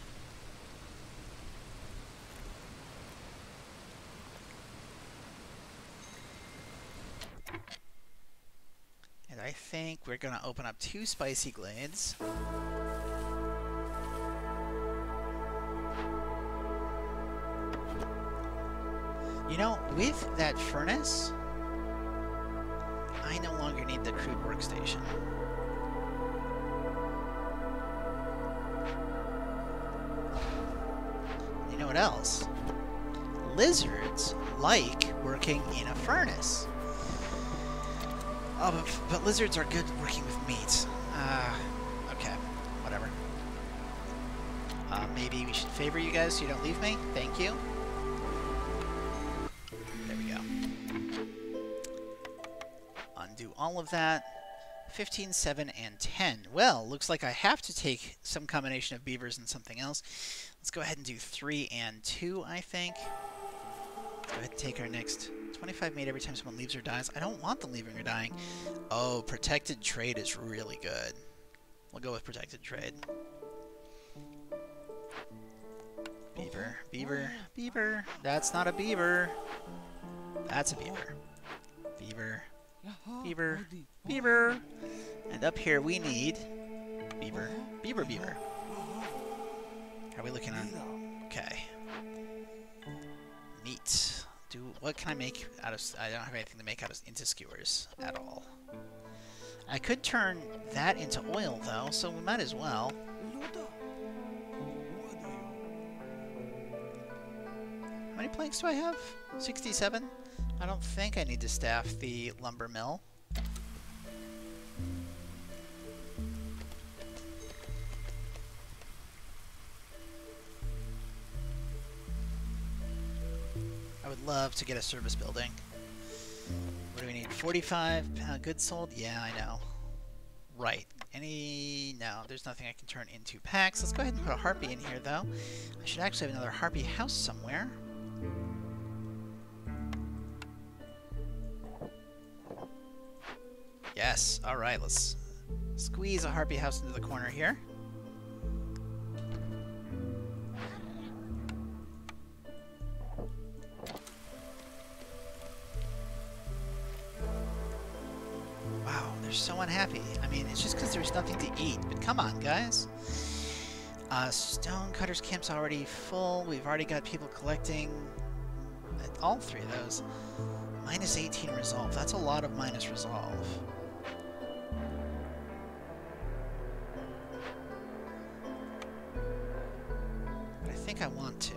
And I think we're going to open up 2 spicy glades. You know, with that furnace, I no longer need the crude workstation. You know what else? Lizards like working in a furnace. Oh, but lizards are good working with meat. Okay, whatever. Maybe we should favor you guys so you don't leave me. Thank you. There we go. Undo all of that. 15, 7, and 10. Well, looks like I have to take some combination of beavers and something else. Let's go ahead and do 3 and 2, I think. Let's go ahead and take our next 25 made every time someone leaves or dies. I don't want them leaving or dying. Oh, protected trade is really good. We'll go with protected trade. Beaver, beaver, beaver. That's not a beaver. That's a beaver. Beaver, beaver, beaver. And up here we need beaver, beaver, beaver. How are we looking on? Okay. Meat. What can I make out of? I don't have anything to make out of into skewers at all. I could turn that into oil though, so we might as well. How many planks do I have? 67? I don't think I need to staff the lumber mill. I would love to get a service building. What do we need? 45 goods sold? Yeah, I know. Right. No, there's nothing I can turn into packs. Let's go ahead and put a harpy in here, though. I should actually have another harpy house somewhere. Yes. All right, let's squeeze a harpy house into the corner here. Wow, they're so unhappy. I mean, it's just because there's nothing to eat. But come on, guys. Stone Cutter's Camp's already full. We've already got people collecting all 3 of those. Minus 18 resolve. That's a lot of minus resolve. But I think I want to.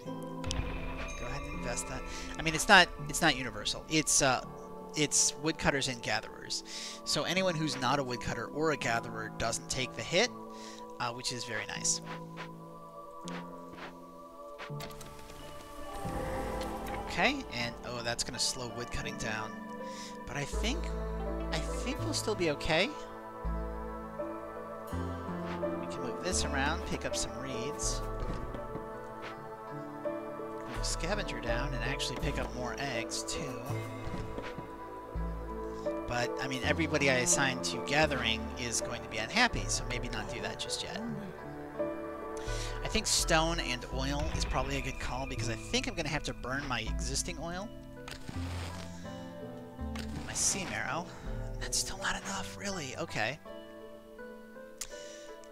Go ahead and invest that. I mean, it's not universal. It's woodcutters and gatherers. So anyone who's not a woodcutter or a gatherer doesn't take the hit, which is very nice. Okay, and oh, that's going to slow wood cutting down. But I think we'll still be okay. We can move this around, pick up some reeds. Move a scavenger down and actually pick up more eggs too. But, I mean, everybody I assign to gathering is going to be unhappy, so maybe not do that just yet. I think stone and oil is probably a good call, because I think I'm going to have to burn my existing oil. My sea marrow. That's still not enough, really. Okay.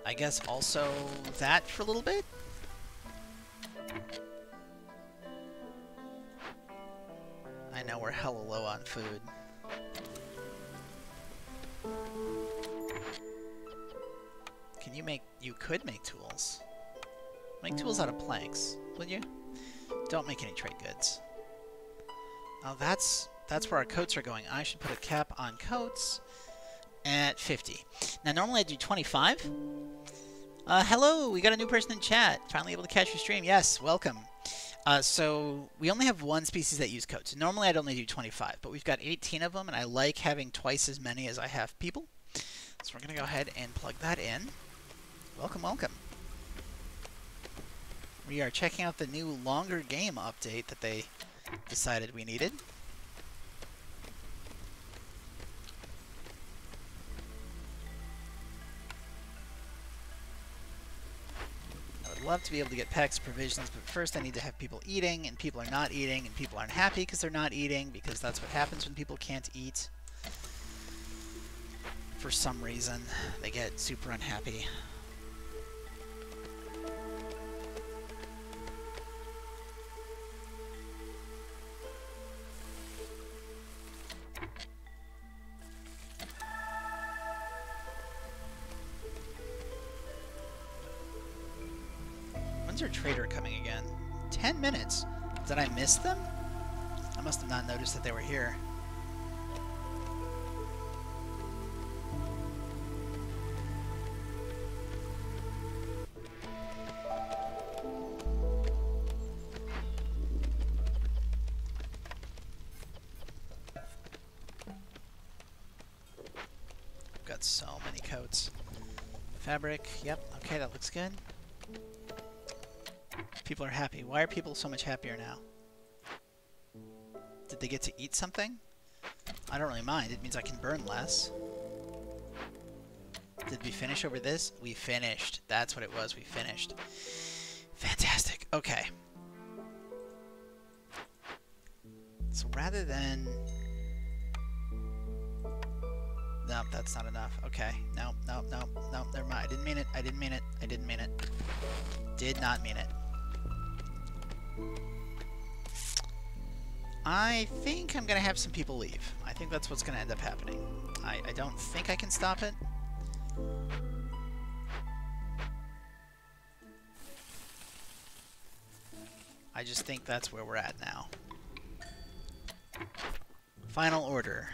I guess also that for a little bit? I know we're hella low on food. You could make tools. Make tools out of planks, would you? Don't make any trade goods. Oh, that's where our coats are going. I should put a cap on coats at 50. Now, normally I do 25. Hello, we got a new person in chat. Finally able to catch your stream. Yes, welcome. So we only have 1 species that use coats. Normally I'd only do 25, but we've got 18 of them, and I like having twice as many as I have people. So we're going to go ahead and plug that in. Welcome, welcome. We are checking out the new longer game update that they decided we needed. I would love to be able to get packs of provisions, but first I need to have people eating, and people are not eating, and people aren't happy because they're not eating, because that's what happens when people can't eat. For some reason, they get super unhappy. When's our trader coming again? 10 minutes. Did I miss them? I must have not noticed that they were here. Got so many coats. Fabric, yep, okay, that looks good. People are happy. Why are people so much happier now? Did they get to eat something? I don't really mind. It means I can burn less. Did we finish over this? We finished. That's what it was. We finished. Fantastic. Okay. So rather than... Nope, that's not enough. Okay. Nope, nope, nope, nope. Never mind. I didn't mean it. I didn't mean it. I didn't mean it. Did not mean it. I think I'm going to have some people leave. I think that's what's going to end up happening. I don't think I can stop it. I just think that's where we're at now. Final order.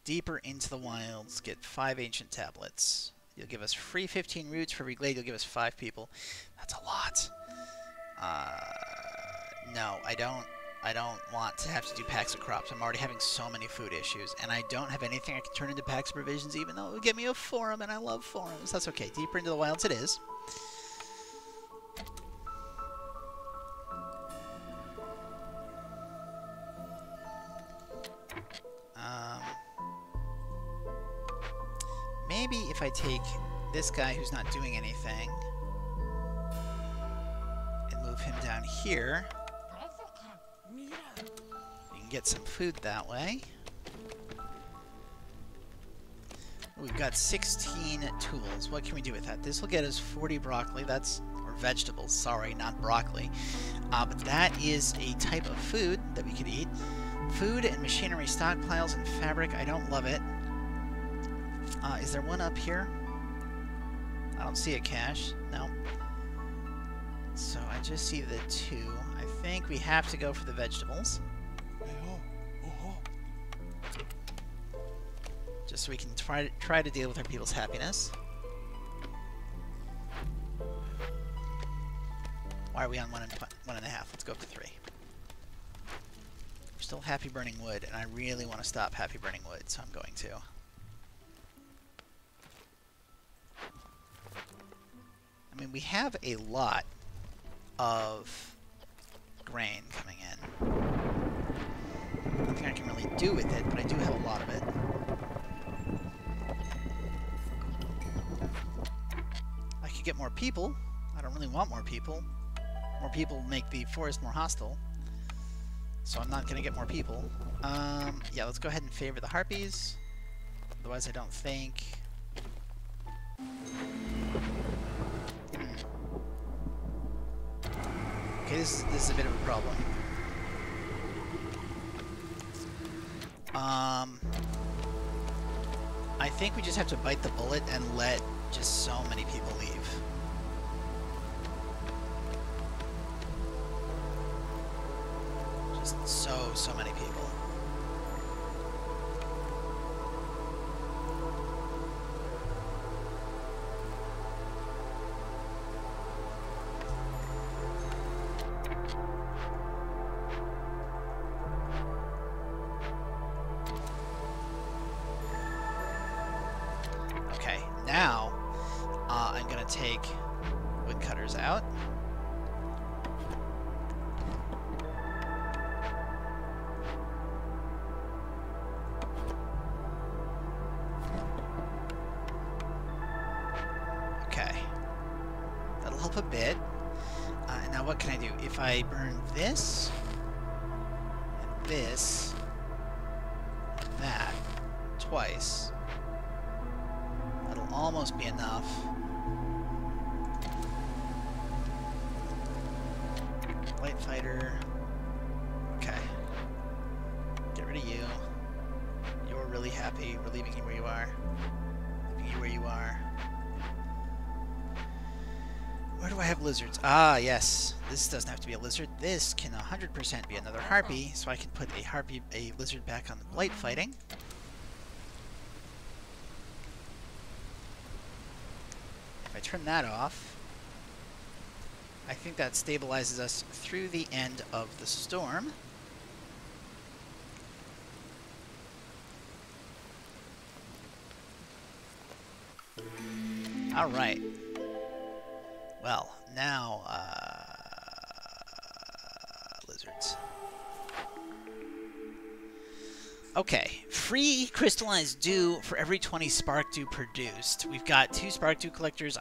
Deeper into the wilds. Get 5 ancient tablets. You'll give us free 15 roots. For every glade, you'll give us 5 people. That's a lot. No, I don't want to have to do packs of crops. I'm already having so many food issues, and I don't have anything I can turn into packs of provisions, even though it would get me a forum, and I love forums. That's okay. Deeper into the wilds it is. Maybe if I take this guy who's not doing anything and move him down here, you can get some food that way. We've got 16 tools. What can we do with that? This will get us 40 broccoli. That's, or vegetables, sorry, not broccoli. But that is a type of food that we could eat. Food and machinery stockpiles and fabric. I don't love it. Is there one up here? I don't see a cache. No. So I just see the 2. I think we have to go for the vegetables. Just so we can try to deal with our people's happiness. Why are we on 1.5? Let's go up to 3. We're still happy burning wood, and I really want to stop happy burning wood, so I'm going to. I mean, we have a lot of grain coming in. Nothing I can really do with it, but I do have a lot of it. I could get more people. I don't really want more people. More people make the forest more hostile. So I'm not going to get more people. Yeah, let's go ahead and favor the harpies. Otherwise, I don't think... Okay, this is a bit of a problem. I think we just have to bite the bullet and let just so many people leave. Just so many people. Now, I'm going to take woodcutters out. Okay. That'll help a bit. And now what can I do? If I burn this, and this, and that, twice... almost be enough. Light fighter. Okay. Get rid of you. You're really happy. We're leaving you where you are. Leaving you where you are. Where do I have lizards? Ah, yes. This doesn't have to be a lizard. This can 100% be another harpy, so I can put a lizard back on the blight fighting. If I turn that off, I think that stabilizes us through the end of the storm. All right. Well, now, lizards. Okay, free crystallized dew for every 20 spark dew produced. We've got 2 spark dew collectors.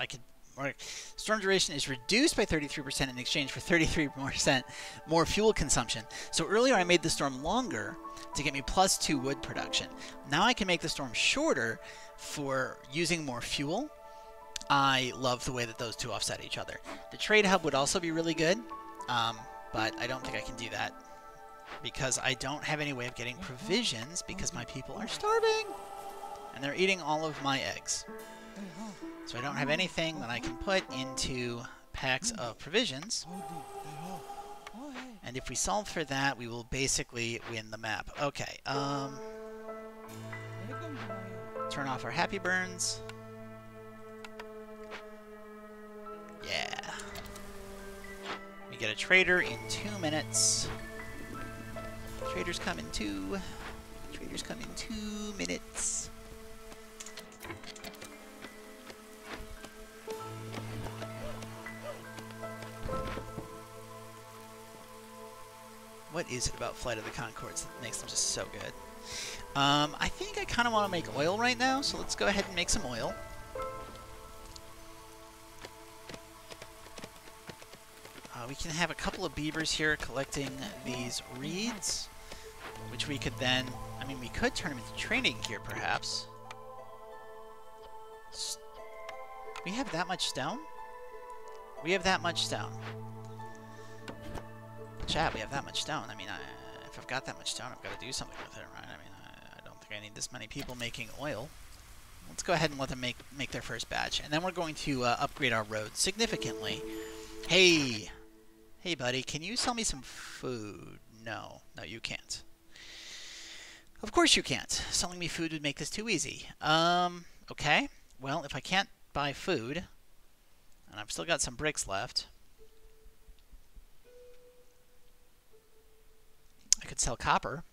Storm duration is reduced by 33% in exchange for 33% more fuel consumption. So earlier I made the storm longer to get me +2 wood production. Now I can make the storm shorter for using more fuel. I love the way that those two offset each other. The trade hub would also be really good, but I don't think I can do that because I don't have any way of getting provisions because my people are starving and they're eating all of my eggs. So I don't have anything that I can put into packs of provisions. And if we solve for that, we will basically win the map. Okay, turn off our happy burns. Yeah. We get a trader in 2 minutes. Traders come in 2. Traders come in 2 minutes. What is it about Flight of the Conchords that makes them just so good? I think I kind of want to make oil right now, so let's go ahead and make some oil. We can have a couple of beavers here collecting these reeds, which we could then, I mean, we could turn them into training gear, perhaps. We have that much stone? We have that much stone. Chat, we have that much stone. I mean, if I've got that much stone, I've got to do something with it, right? I mean, I don't think I need this many people making oil. Let's go ahead and let them make their first batch. And then we're going to upgrade our roads significantly. Hey! Hey, buddy, can you sell me some food? No. No, you can't. Of course you can't. Selling me food would make this too easy. Okay. Well, if I can't buy food, and I've still got some bricks left, I could sell copper.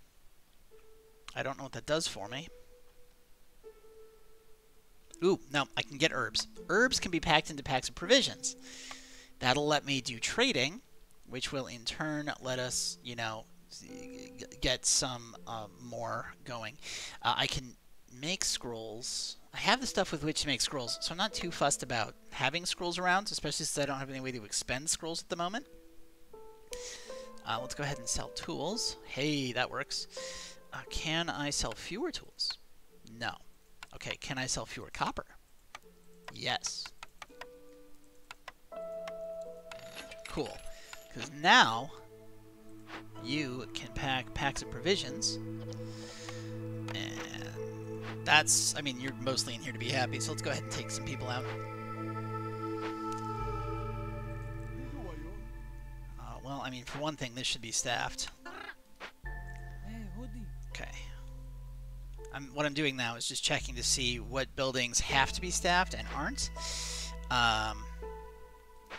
I don't know what that does for me. Ooh, no, I can get herbs. Herbs can be packed into packs of provisions. That'll let me do trading, which will in turn let us, you know, get some more going. I can make scrolls. I have the stuff with which to make scrolls, so I'm not too fussed about having scrolls around, especially since I don't have any way to expend scrolls at the moment. Let's go ahead and sell tools. Hey, that works. Can I sell fewer tools? No. Okay, can I sell fewer copper? Yes. Cool. Because now you can pack packs of provisions. And that's, I mean, you're mostly in here to be happy, so let's go ahead and take some people out. Well, I mean, for one thing, this should be staffed. Okay. What I'm doing now is just checking to see what buildings have to be staffed and aren't.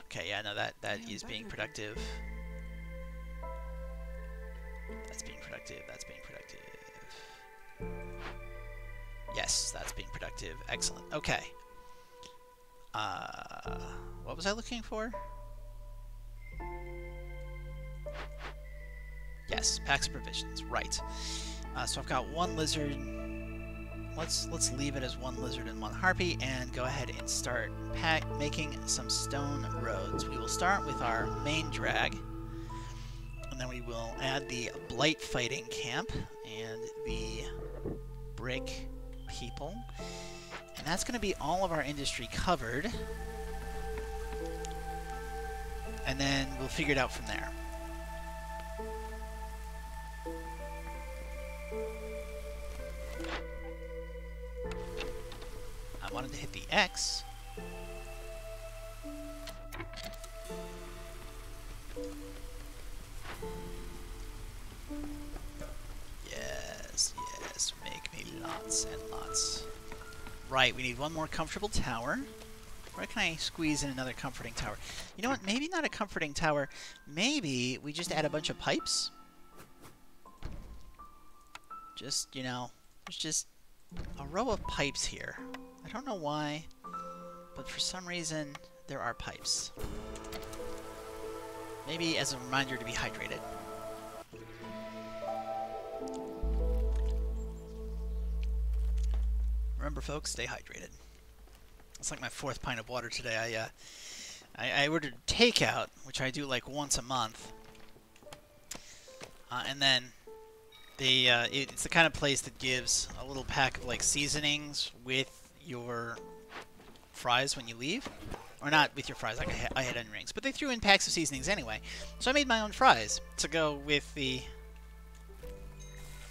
Okay, yeah, no, that is being productive. That's being productive. That's being productive. Yes, that's being productive. Excellent. Okay. What was I looking for? Yes, packs of provisions. Right. So I've got 1 lizard. Let's leave it as 1 lizard and 1 harpy, and go ahead and start making some stone roads. We will start with our main drag, and then we will add the blight fighting camp and the brick people, and that's going to be all of our industry covered, and then we'll figure it out from there. I wanted to hit the X. Right, we need one more comfortable tower. Where can I squeeze in another comforting tower? You know what? Maybe not a comforting tower. Maybe we just add a bunch of pipes. Just, you know, there's just a row of pipes here. I don't know why, but for some reason, there are pipes. Maybe as a reminder to be hydrated. Remember, folks, stay hydrated. It's like my 4th pint of water today. I ordered takeout, which I do like once a month. And then it's the kind of place that gives a little pack of like seasonings with your fries when you leave. Or not with your fries, like I had onion rings. But they threw in packs of seasonings anyway. So I made my own fries to go with the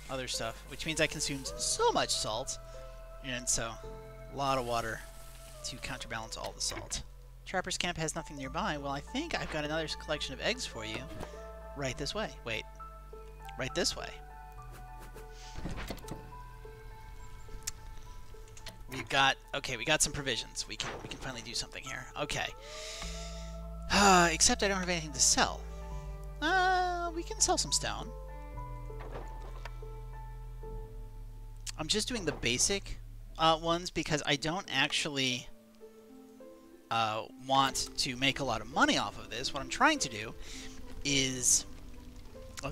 other stuff. Which means I consumed so much salt. And so, a lot of water to counterbalance all the salt. Trapper's Camp has nothing nearby. Well, I think I've got another collection of eggs for you. Right this way. Wait. Right this way. We've got... Okay, we got some provisions. We can finally do something here. Okay. Except I don't have anything to sell. We can sell some stone. I'm just doing the basic ones because I don't actually want to make a lot of money off of this. What I'm trying to do is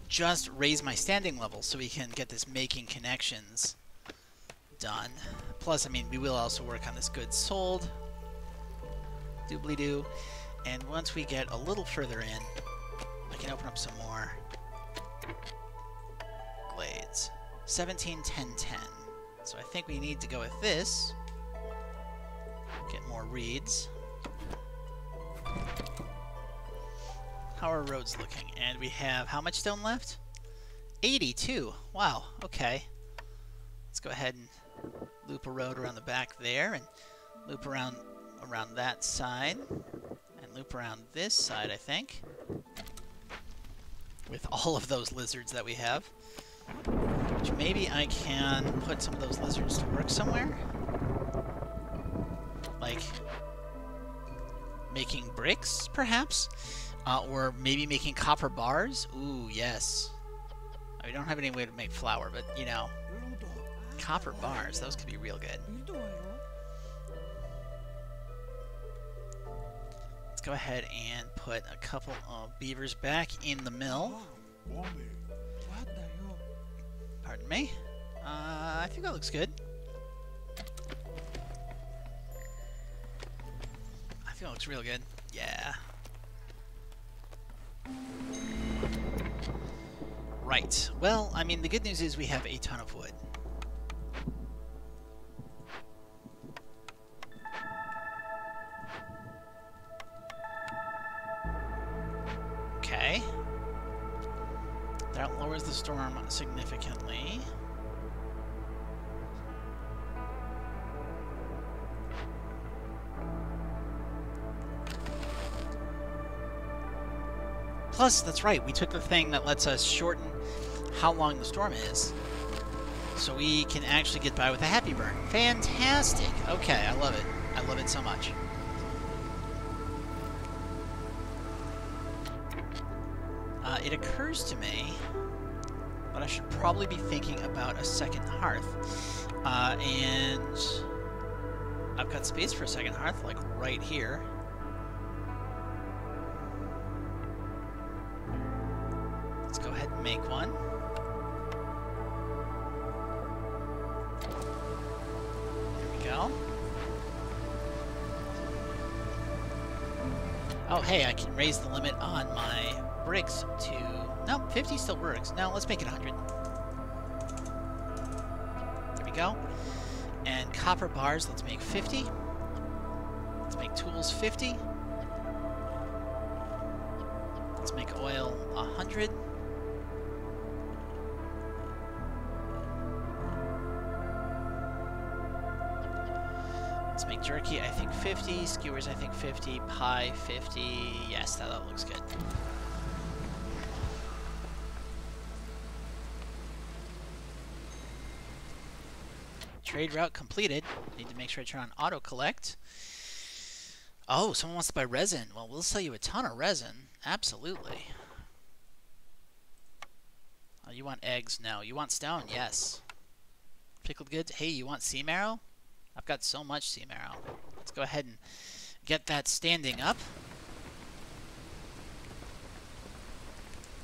just raise my standing level so we can get this making connections done. Plus, I mean, we will also work on this goods sold. Doobly-doo. And once we get a little further in, I can open up some more glades. 17, 10, 10. So I think we need to go with this. Get more reeds. How are roads looking? And we have how much stone left? 82. Wow, okay. Let's go ahead and loop a road around the back there and loop around that side and loop around this side, I think. With all of those lizards that we have. Which maybe I can put some of those lizards to work somewhere. Like making bricks, perhaps? Or maybe making copper bars? Ooh, yes. We don't have any way to make flour, but, you know, copper bars, those could be real good. Let's go ahead and put a couple of beavers back in the mill. Pardon me. I think that looks good. I think that looks real good. Yeah. Right. Well, I mean, the good news is we have a ton of wood. Okay. That lowers the storm significantly. Plus, that's right, we took the thing that lets us shorten how long the storm is, so we can actually get by with a happy burn. Fantastic! Okay, I love it. I love it so much. It occurs to me that I should probably be thinking about a second hearth. And I've got space for a second hearth, like right here. Let's go ahead and make one. There we go. Oh, hey, I can raise the limit on my bricks to... No, 50 still works. No, let's make it 100. There we go. And copper bars, let's make 50. Let's make tools 50. Let's make oil 100. Let's make jerky, I think 50. Skewers, I think 50. Pie, 50. Yes, that looks good. Trade route completed. Need to make sure I turn on auto collect. Oh, someone wants to buy resin. Well, we'll sell you a ton of resin. Absolutely. Oh, you want eggs? No. You want stone? Yes. Pickled goods? Hey, you want sea marrow? I've got so much sea marrow. Let's go ahead and get that standing up.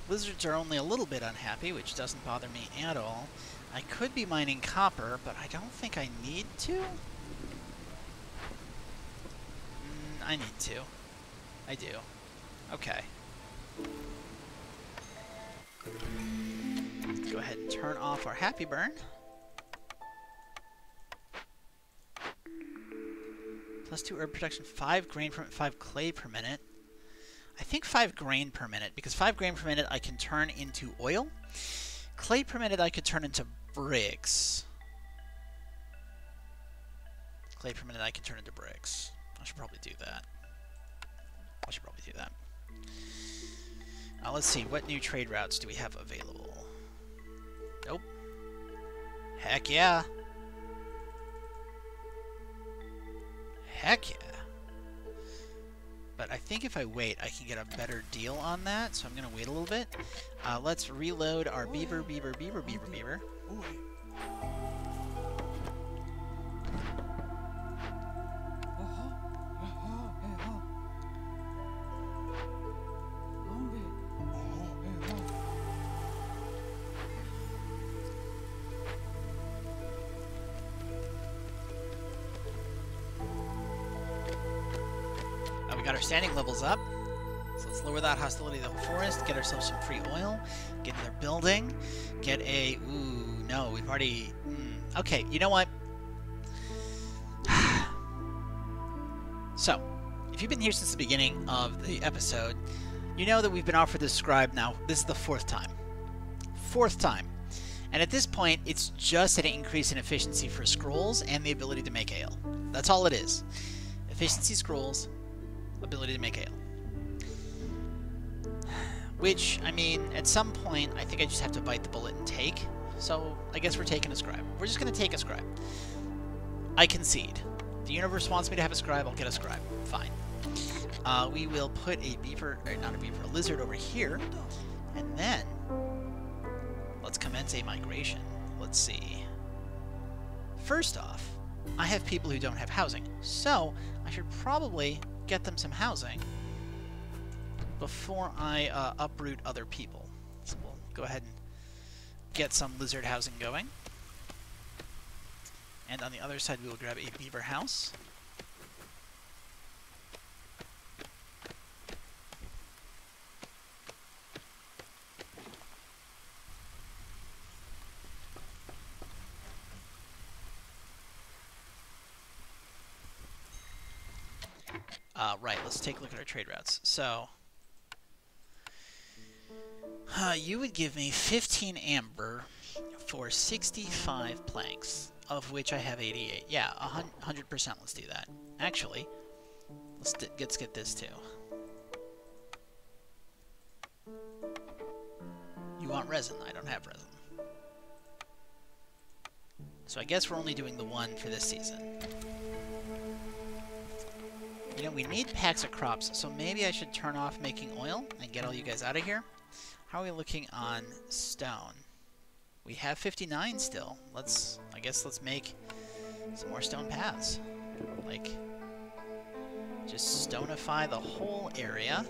Lizards are only a little bit unhappy, which doesn't bother me at all. I could be mining copper, but I don't think I need to. I need to. I do. Okay. Let's go ahead and turn off our happy burn. +2 herb production, 5 grain per 5 clay per minute. I think 5 grain per minute, because 5 grain per minute I can turn into oil. Clay per minute I could turn into bricks. Clay per minute I can turn into bricks. I should probably do that. Let's see, what new trade routes do we have available? Nope. Heck yeah. Heck yeah. But I think if I wait, I can get a better deal on that, so I'm going to wait a little bit. Let's reload our beaver. We got our standing levels up, so let's lower that hostility to the forest, get ourselves some free oil, get another building, get a... Ooh, no, we've already... Okay, you know what? So, if you've been here since the beginning of the episode, you know that we've been offered this scribe now. This is the 4th time. 4th time. And at this point, it's just an increase in efficiency for scrolls and the ability to make ale. That's all it is. Efficiency scrolls, ability to make ale. Which, I mean, at some point, I think I just have to bite the bullet and take. So, I guess we're taking a scribe. We're just going to take a scribe. I concede. The universe wants me to have a scribe, I'll get a scribe. Fine. We will put a beaver, or not a beaver, a lizard over here. And then, let's commence a migration. Let's see. First off, I have people who don't have housing. So, I should probably get them some housing before I uproot other people. So we'll go ahead and get some lizard housing going. And on the other side, we will grab a beaver house. Right, let's take a look at our trade routes. So, you would give me 15 amber for 65 planks, of which I have 88. Yeah, 100%, let's do that. Actually, let's get this too. You want resin? I don't have resin. So I guess we're only doing the one for this season. You know, we need packs of crops, so maybe I should turn off making oil and get all you guys out of here. How are we looking on stone? We have 59 still. I guess let's make some more stone paths. Like, just stonify the whole area.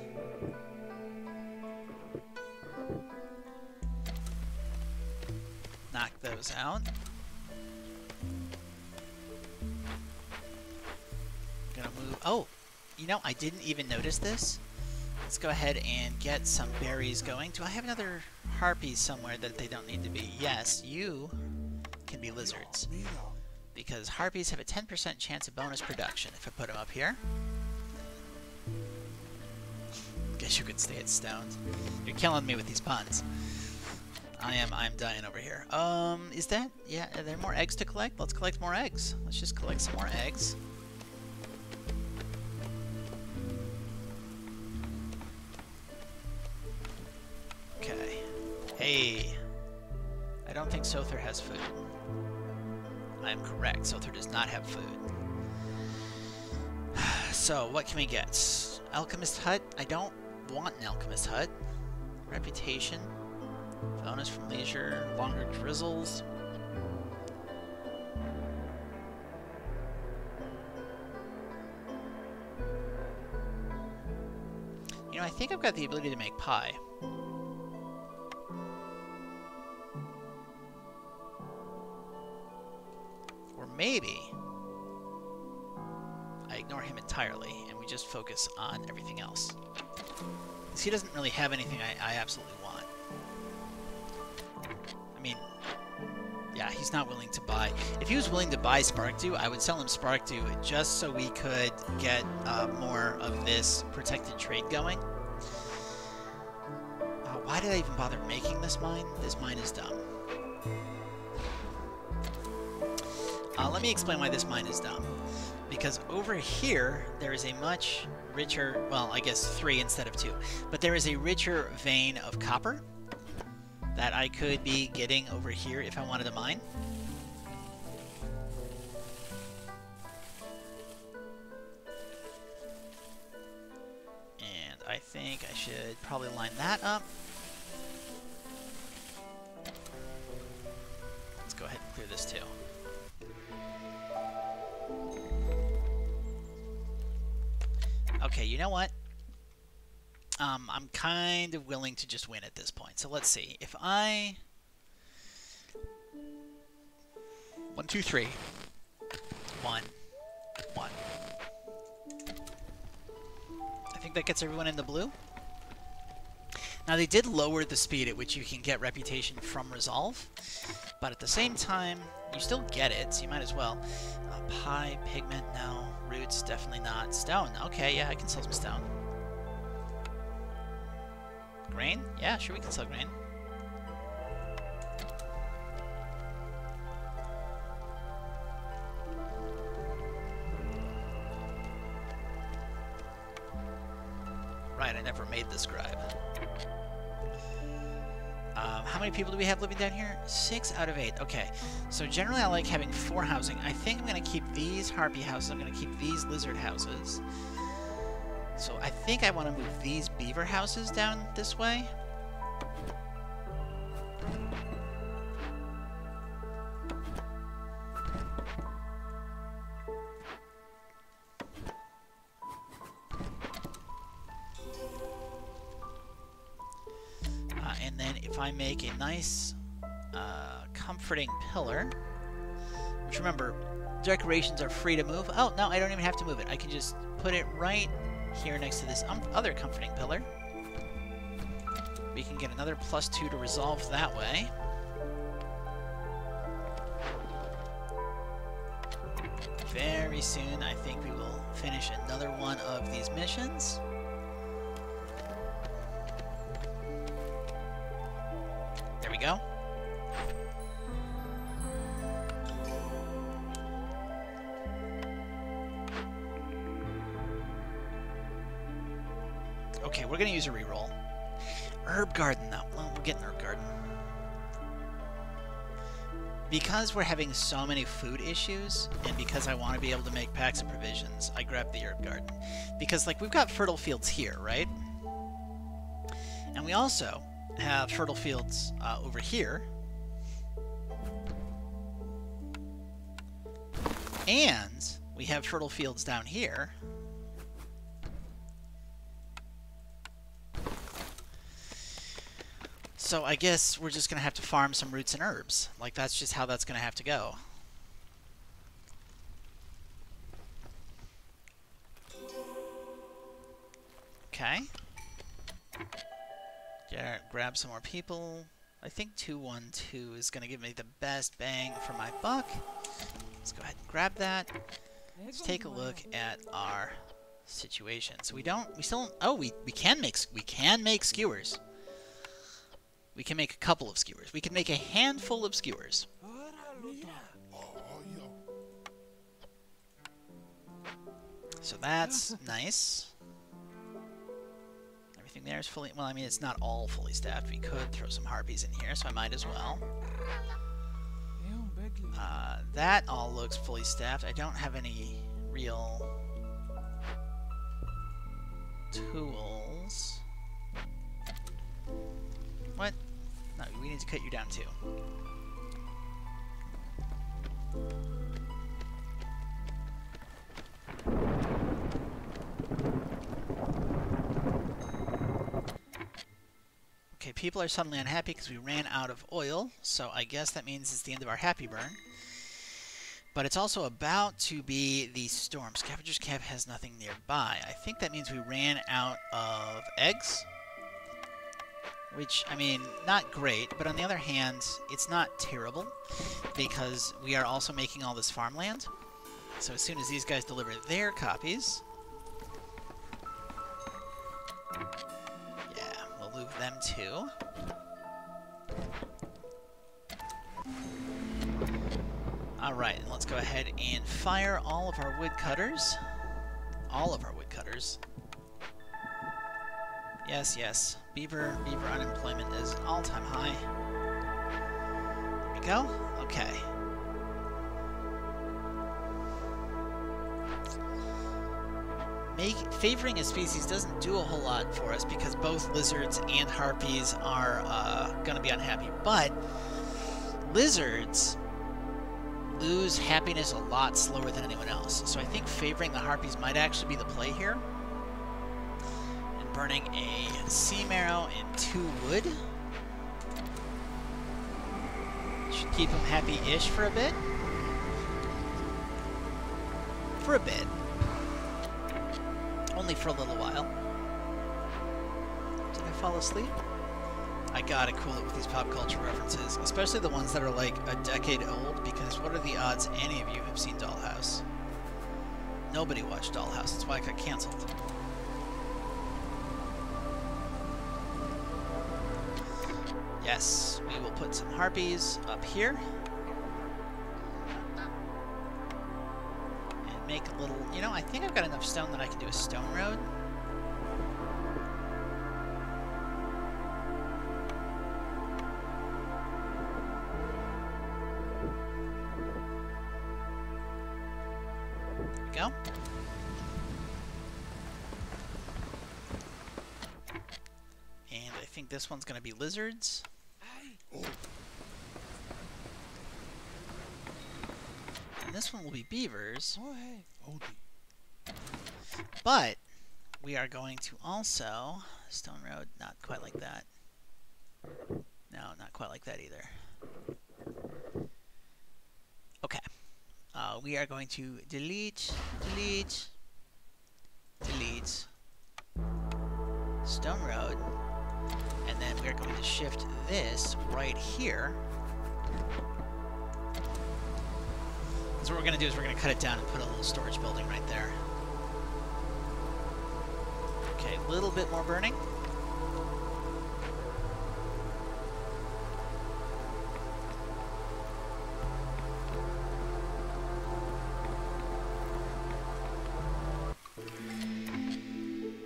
Knock those out. Gonna move... Oh! You know, I didn't even notice this. Let's go ahead and get some berries going. Do I have another harpy somewhere that they don't need to be? Yes, you can be lizards. Because harpies have a 10% chance of bonus production if I put them up here. Guess you could stay at stones. You're killing me with these puns. I'm dying over here. Is that... Yeah, are there more eggs to collect? Let's collect more eggs. Let's just collect some more eggs. Okay. Hey. I don't think Sother has food. I am correct. Sulthur does not have food. So, what can we get? Alchemist Hut? I don't want an Alchemist Hut. Reputation. Bonus from leisure. Longer drizzles. You know, I think I've got the ability to make pie. Or maybe I ignore him entirely and we just focus on everything else. Because he doesn't really have anything I absolutely want. I mean, yeah, he's not willing to buy. If he was willing to buy Spark Dew, I would sell him Spark Dew just so we could get more of this protected trade going. Why did I even bother making this mine? This mine is dumb. Let me explain why this mine is dumb. Because over here, there is a much richer, well, I guess 3 instead of 2, but there is a richer vein of copper that I could be getting over here if I wanted to mine. And I think I should probably line that up. Let's go ahead and clear this too. Okay, you know what? I'm kind of willing to just win at this point. So let's see. If I... 1, 2, 3. 1. 1. I think that gets everyone in the blue. Now, they did lower the speed at which you can get reputation from Resolve. But at the same time, you still get it, so you might as well. Pie, pigment, no. Roots, definitely not. Stone, okay, yeah, I can sell some stone. Grain? Yeah, sure, we can sell grain. Right, I never made the scribe. How many people do we have living down here? 6 out of 8. Okay, so generally I like having 4 housing. I think I'm going to keep these harpy houses. I'm going to keep these lizard houses. So I think I want to move these beaver houses down this way. And then if I make a nice comforting pillar, which remember, decorations are free to move. Oh, no, I don't even have to move it. I can just put it right here next to this other comforting pillar. We can get another +2 to resolve that way. Very soon, I think we will finish another one of these missions. There we go. Okay, we're gonna use a reroll. Herb garden, though. Well, we'll get an herb garden. Because we're having so many food issues, and because I want to be able to make packs of provisions, I grabbed the herb garden. Because, like, we've got fertile fields here, right? And we also have fertile fields over here. And we have fertile fields down here. So I guess we're just going to have to farm some roots and herbs. Like, that's just how that's going to have to go. Okay. Yeah, grab some more people. I think 212 is going to give me the best bang for my buck. Let's go ahead and grab that. Let's take a look at our situation. So we still, oh, we can make skewers. We can make a couple of skewers. We can make a handful of skewers. So that's nice. Everything there is fully... Well, I mean, it's not all fully staffed. We could throw some harpies in here, so I might as well. That all looks fully staffed. I don't have any real tools. What? No, we need to cut you down too. Okay, people are suddenly unhappy because we ran out of oil, so I guess that means it's the end of our happy burn. But it's also about to be the storm. Scavenger's Cave has nothing nearby. I think that means we ran out of eggs. Which, I mean, not great, but on the other hand, it's not terrible, because we are also making all this farmland. So as soon as these guys deliver their copies, yeah, we'll move them too. Alright, and let's go ahead and fire all of our woodcutters. All of our woodcutters. Yes, yes. Beaver unemployment is an all-time high. There we go. Okay. Favoring a species doesn't do a whole lot for us because both lizards and harpies are going to be unhappy. But lizards lose happiness a lot slower than anyone else. So I think favoring the harpies might actually be the play here. Burning a sea marrow and 2 wood. Should keep him happy-ish for a bit. For a bit. Only for a little while. Did I fall asleep? I gotta cool it with these pop culture references, especially the ones that are like a decade old, because what are the odds any of you have seen Dollhouse? Nobody watched Dollhouse, that's why it got cancelled. Yes, we will put some harpies up here. And make a little... You know, I think I've got enough stone that I can do a stone road. There we go. And I think this one's going to be lizards. And this one will be beavers. But we are going to also... Stone road, not quite like that. No, not quite like that either. Okay. We are going to delete stone road. And then we're going to shift this right here. So what we're going to do is we're going to cut it down and put a little storage building right there. Okay, a little bit more burning.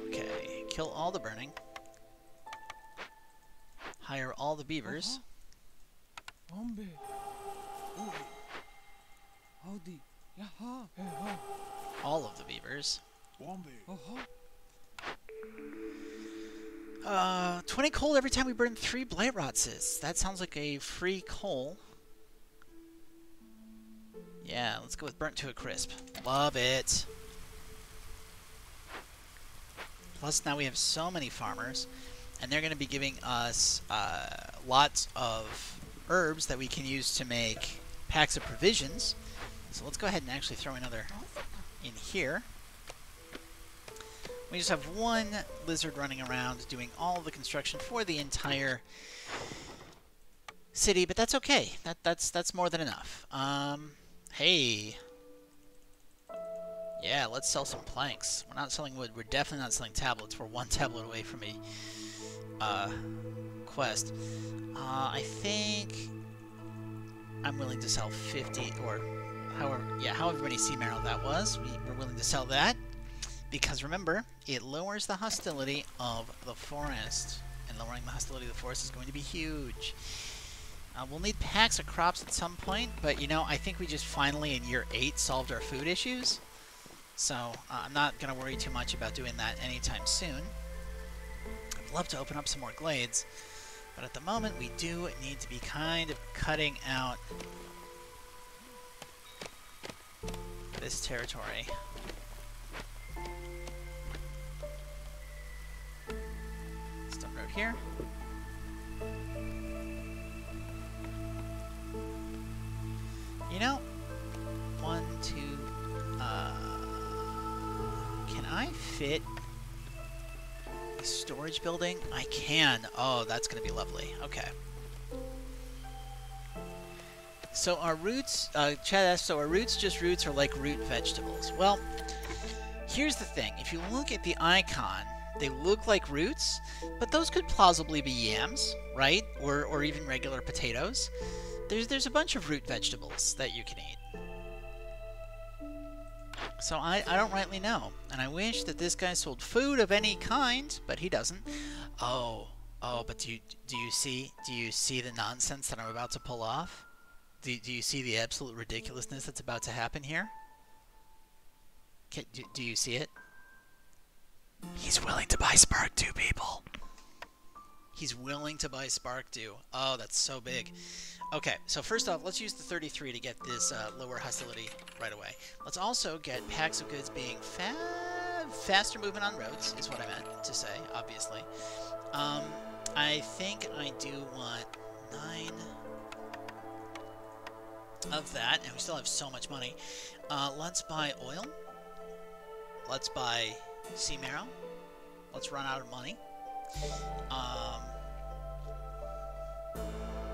Okay, kill all the burning. Hire all the beavers. All of the beavers. 20 coal every time we burn 3 blight rotses. That sounds like a free coal. Yeah, let's go with burnt to a crisp. Love it. Plus now we have so many farmers. And they're going to be giving us lots of herbs that we can use to make packs of provisions. So let's go ahead and actually throw another in here. We just have one lizard running around doing all the construction for the entire city, but that's okay. That's more than enough. Hey. Yeah, let's sell some planks. We're not selling wood. We're definitely not selling tablets. We're 1 tablet away from a quest. I think I'm willing to sell 50 or however many sea marrow that was. We're willing to sell that because remember, it lowers the hostility of the forest, and lowering the hostility of the forest is going to be huge. We'll need packs of crops at some point, but you know, I think we just finally in year 8 solved our food issues. So I'm not going to worry too much about doing that anytime soon. I'd love to open up some more glades, but at the moment we do need to be kind of cutting out this territory. Stone road here. You know, 1, 2, can I fit a storage building? I can. Oh, that's going to be lovely. Okay. So our roots, Chad asked, so are roots just roots or like root vegetables? Well, here's the thing. If you look at the icon, they look like roots, but those could plausibly be yams, right? Or even regular potatoes. There's a bunch of root vegetables that you can eat. So I don't rightly know. And I wish that this guy sold food of any kind, but he doesn't. Oh, but do you see the nonsense that I'm about to pull off? Do you see the absolute ridiculousness that's about to happen here? Do you see it? He's willing to buy Spark 2, people. He's willing to buy Spark 2. Oh, that's so big. Okay, so first off, let's use the 33 to get this lower hostility right away. Let's also get packs of goods being faster movement on roads, is what I meant to say, obviously. I think I do want 9 of that, and we still have so much money. Let's buy oil. Let's buy sea marrow. Let's run out of money.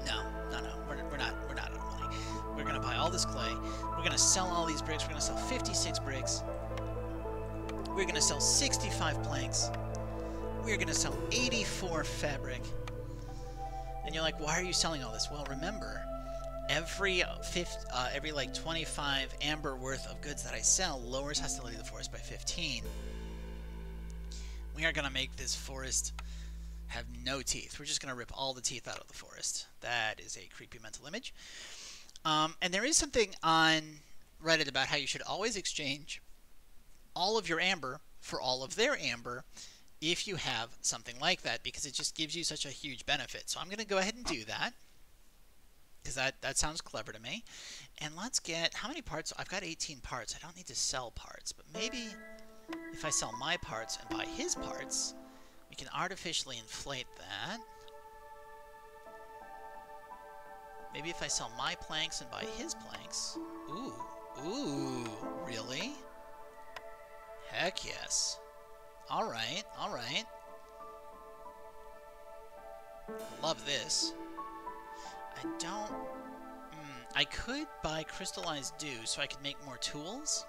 No, we're not out of money. We're gonna buy all this clay. We're gonna sell all these bricks. We're gonna sell 56 bricks. We're gonna sell 65 planks. We're gonna sell 84 fabric. And you're like, why are you selling all this? Well, remember, every like 25 amber worth of goods that I sell lowers hostility of the forest by 15. We are gonna make this forest have no teeth. We're just going to rip all the teeth out of the forest. That is a creepy mental image. And there is something on Reddit about how you should always exchange all of your amber for all of their amber if you have something like that, because it just gives you such a huge benefit. So I'm going to go ahead and do that, because that sounds clever to me. And let's get, how many parts? I've got 18 parts. I don't need to sell parts, but maybe if I sell my parts and buy his parts, we can artificially inflate that. Maybe if I sell my planks and buy his planks. Ooh, really? Heck yes. Alright. Love this. I could buy crystallized dew so I could make more tools.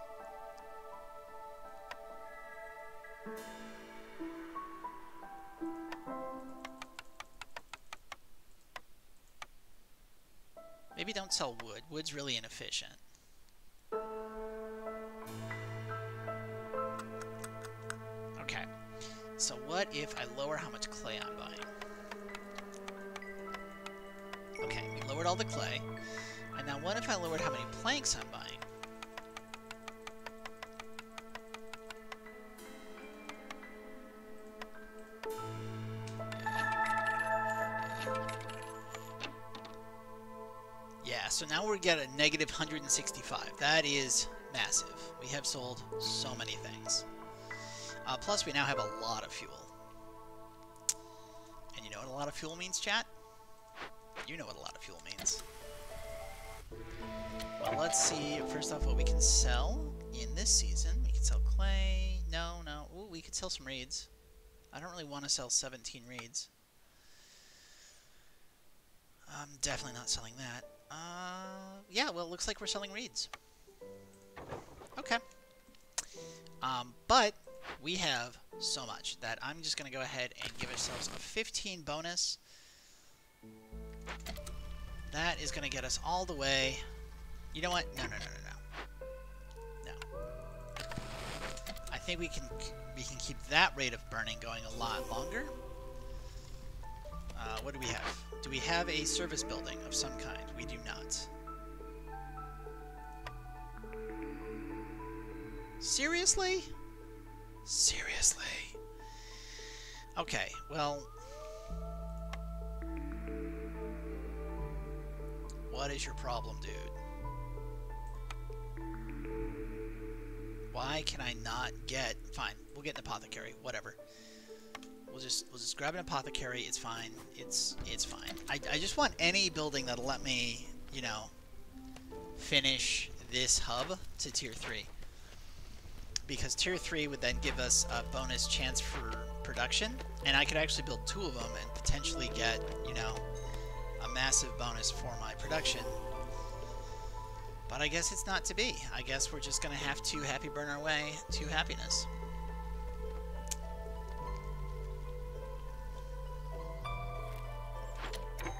Maybe don't sell wood. Wood's really inefficient. Okay. So what if I lower how much clay I'm buying? Okay, we lowered all the clay. And now what if I lowered how many planks I'm buying? So now we're at a negative 165. That is massive. We have sold so many things. Plus, we now have a lot of fuel. And you know what a lot of fuel means, chat? You know what a lot of fuel means. Well, let's see, first off, what we can sell in this season. We can sell clay. No. Ooh, we could sell some reeds. I don't really want to sell 17 reeds. I'm definitely not selling that. Yeah, well, it looks like we're selling reeds. Okay. But we have so much that I'm just going to go ahead and give ourselves a 15 bonus. That is going to get us all the way. You know what? No. I think we can keep that rate of burning going a lot longer. What do we have? Do we have a service building of some kind? We do not. Seriously? Seriously? Okay, well... What is your problem, dude? Why can I not get... Fine, we'll get an apothecary, whatever. We'll just grab an apothecary, it's fine. It's fine. I just want any building that'll let me, you know, finish this hub to tier 3. Because tier 3 would then give us a bonus chance for production, and I could actually build 2 of them and potentially get, you know, a massive bonus for my production. But I guess it's not to be. I guess we're just going to have to happy burn our way to happiness.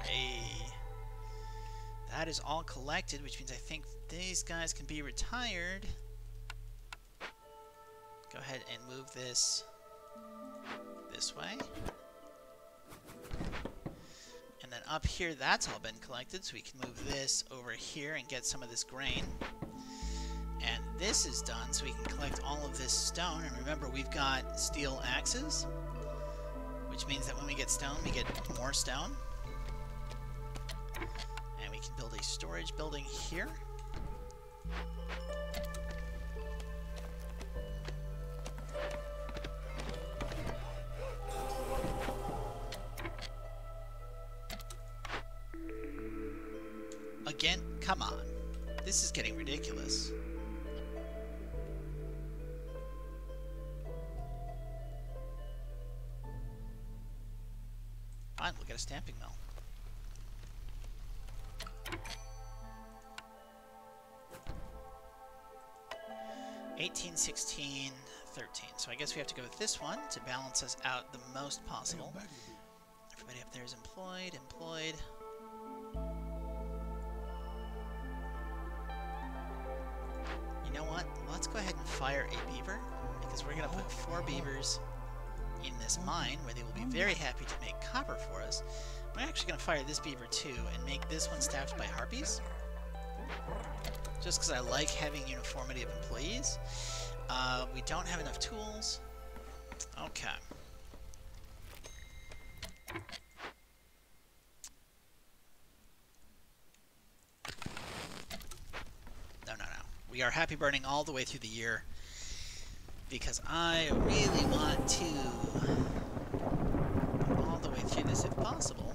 Hey. That is all collected, which means I think these guys can be retired. Go ahead and move this way. And then up here, that's all been collected, so we can move this over here and get some of this grain. And this is done, so we can collect all of this stone. And remember, we've got steel axes, which means that when we get stone, we get more stone. And we can build a storage building here. Again? Come on. This is getting ridiculous. Fine, we'll get a stamping mill. $18, $16, $13. So I guess we have to go with this one to balance us out the most possible. Everybody up there is employed. You know what? Let's go ahead and fire a beaver, because we're going to put 4 beavers in this mine, where they will be very happy to make copper for us. We're actually going to fire this beaver too, and make this one staffed by harpies. Just because I like having uniformity of employees. We don't have enough tools. Okay. No. We are happy burning all the way through the year, because I really want to go all the way through this if possible.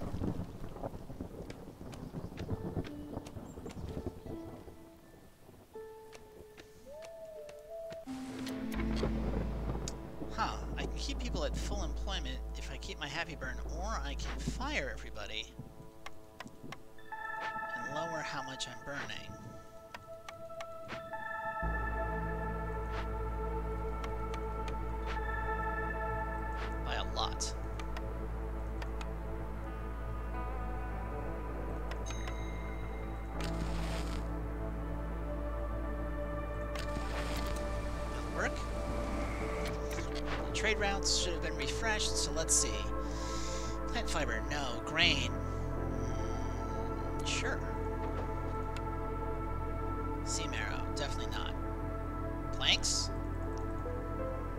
I can keep people at full employment if I keep my happy burn, or I can fire everybody and lower how much I'm burning. By a lot. That'll work. Trade routes should have been refreshed, so let's see. Plant fiber, no. Grain, sure. Sea marrow, definitely not. Planks?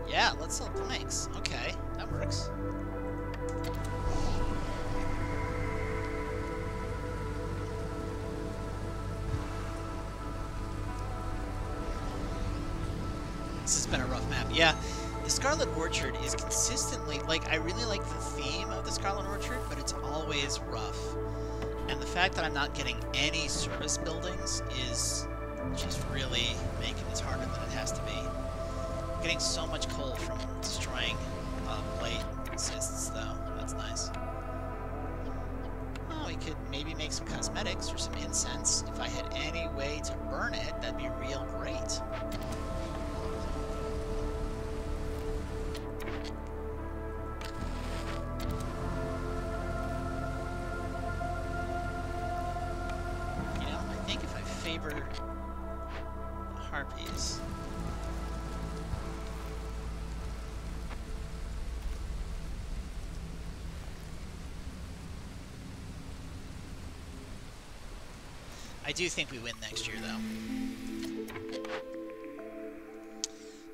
Yeah, let's sell planks. Okay, that works. This has been a rough map. Yeah. The Scarlet Orchard is consistently, like, I really like the theme of the Scarlet Orchard, but it's always rough. And the fact that I'm not getting any service buildings is just really making this harder than it has to be. I'm getting so much coal from destroying blade cysts, though. That's nice. Oh, we could maybe make some cosmetics or some incense. If I had any way to burn it, that'd be real great. Harpies. I do think we win next year, though.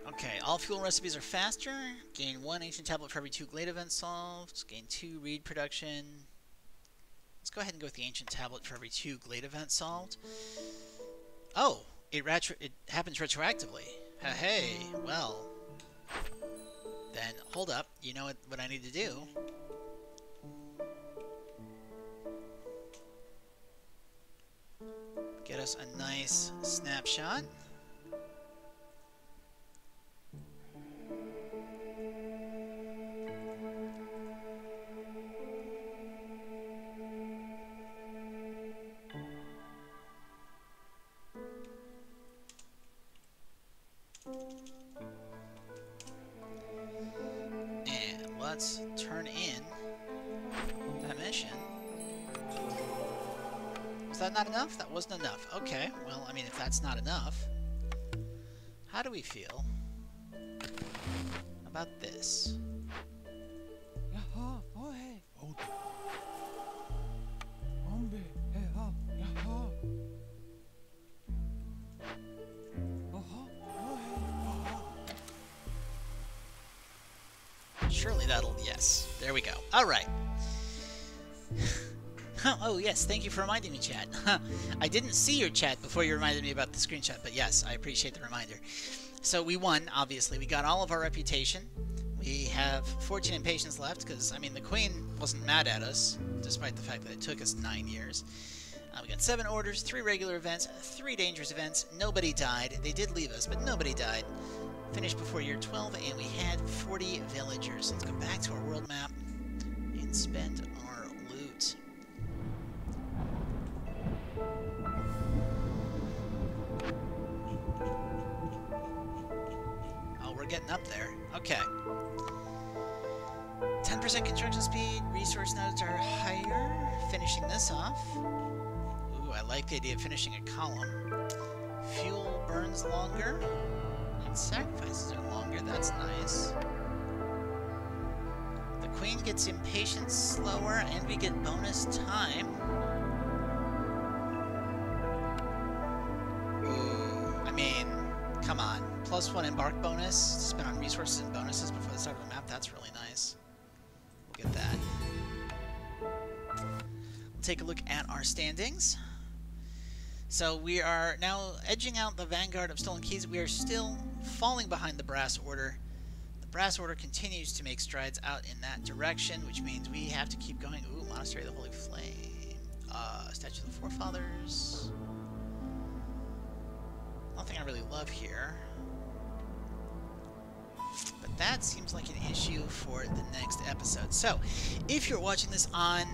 Okay, all fuel recipes are faster. Gain 1 ancient tablet for every 2 glade events solved. Gain 2 reed production. Let's go ahead and go with the ancient tablet for every 2 glade events solved. Oh, it happens retroactively. Hey, well. Then, hold up. You know what I need to do? Get us a nice snapshot. And let's turn in that mission. Was that not enough? That wasn't enough. Okay, well, I mean, if that's not enough, how do we feel about this? Surely that'll... yes. There we go. All right. Oh, yes. Thank you for reminding me, chat. I didn't see your chat before you reminded me about the screenshot, but yes, I appreciate the reminder. So we won, obviously. We got all of our reputation. We have fortune and patience left, because, I mean, the Queen wasn't mad at us, despite the fact that it took us 9 years. We got 7 orders, 3 regular events, 3 dangerous events. Nobody died. They did leave us, but nobody died. Finished before year 12, and we had 40 villagers. So let's go back to our world map and spend our loot. Oh, we're getting up there. Okay. 10% construction speed, resource nodes are higher. Finishing this off. Ooh, I like the idea of finishing a column. Fuel burns longer. Sacrifices are longer, that's nice. The Queen gets impatient slower, and we get bonus time. Ooh, I mean, come on. +1 embark bonus, spent on resources and bonuses before the start of the map, that's really nice. We'll get that. We'll take a look at our standings. So we are now edging out the vanguard of Stolen Keys. We are still falling behind the Brass Order. The Brass Order continues to make strides out in that direction, which means we have to keep going. Ooh, Monastery of the Holy Flame. Statue of the Forefathers. Nothing I really love here. But that seems like an issue for the next episode. So, if you're watching this on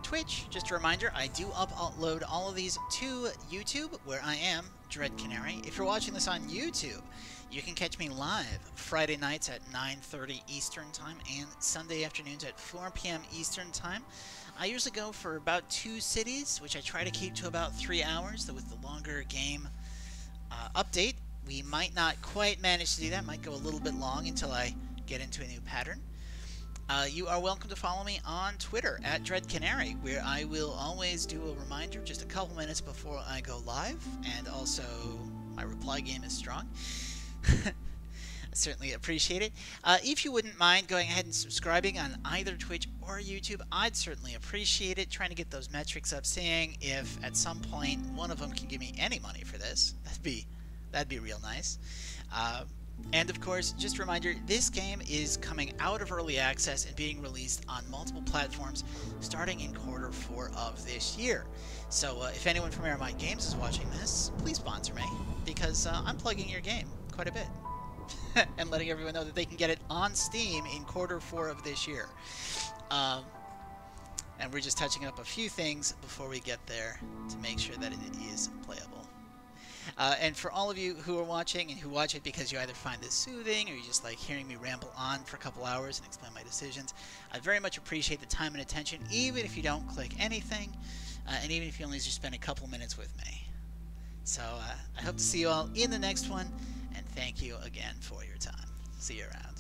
Twitch, just a reminder, I do upload all of these to YouTube, where I am, Dread Canary. If you're watching this on YouTube, you can catch me live Friday nights at 9:30 Eastern Time and Sunday afternoons at 4 p.m. Eastern Time. I usually go for about 2 cities, which I try to keep to about 3 hours, though with the longer game update, we might not quite manage to do that. Might go a little bit long until I get into a new pattern. You are welcome to follow me on Twitter at Dread Canary, where I will always do a reminder just a couple minutes before I go live, and also my reply game is strong. I certainly appreciate it. If you wouldn't mind going ahead and subscribing on either Twitch or YouTube, I'd certainly appreciate it. Trying to get those metrics up, seeing if at some point one of them can give me any money for this. That'd be real nice. And of course, just a reminder, this game is coming out of early access and being released on multiple platforms starting in Q4 of this year. So if anyone from Airmine Games is watching this, please sponsor me, because I'm plugging your game quite a bit. And letting everyone know that they can get it on Steam in Q4 of this year. And we're just touching up a few things before we get there to make sure that it is playable. And for all of you who are watching and who watch it because you either find this soothing or you just like hearing me ramble on for a couple hours and explain my decisions, I very much appreciate the time and attention, even if you don't click anything, and even if you only just spend a couple minutes with me. So I hope to see you all in the next one, and thank you again for your time. See you around.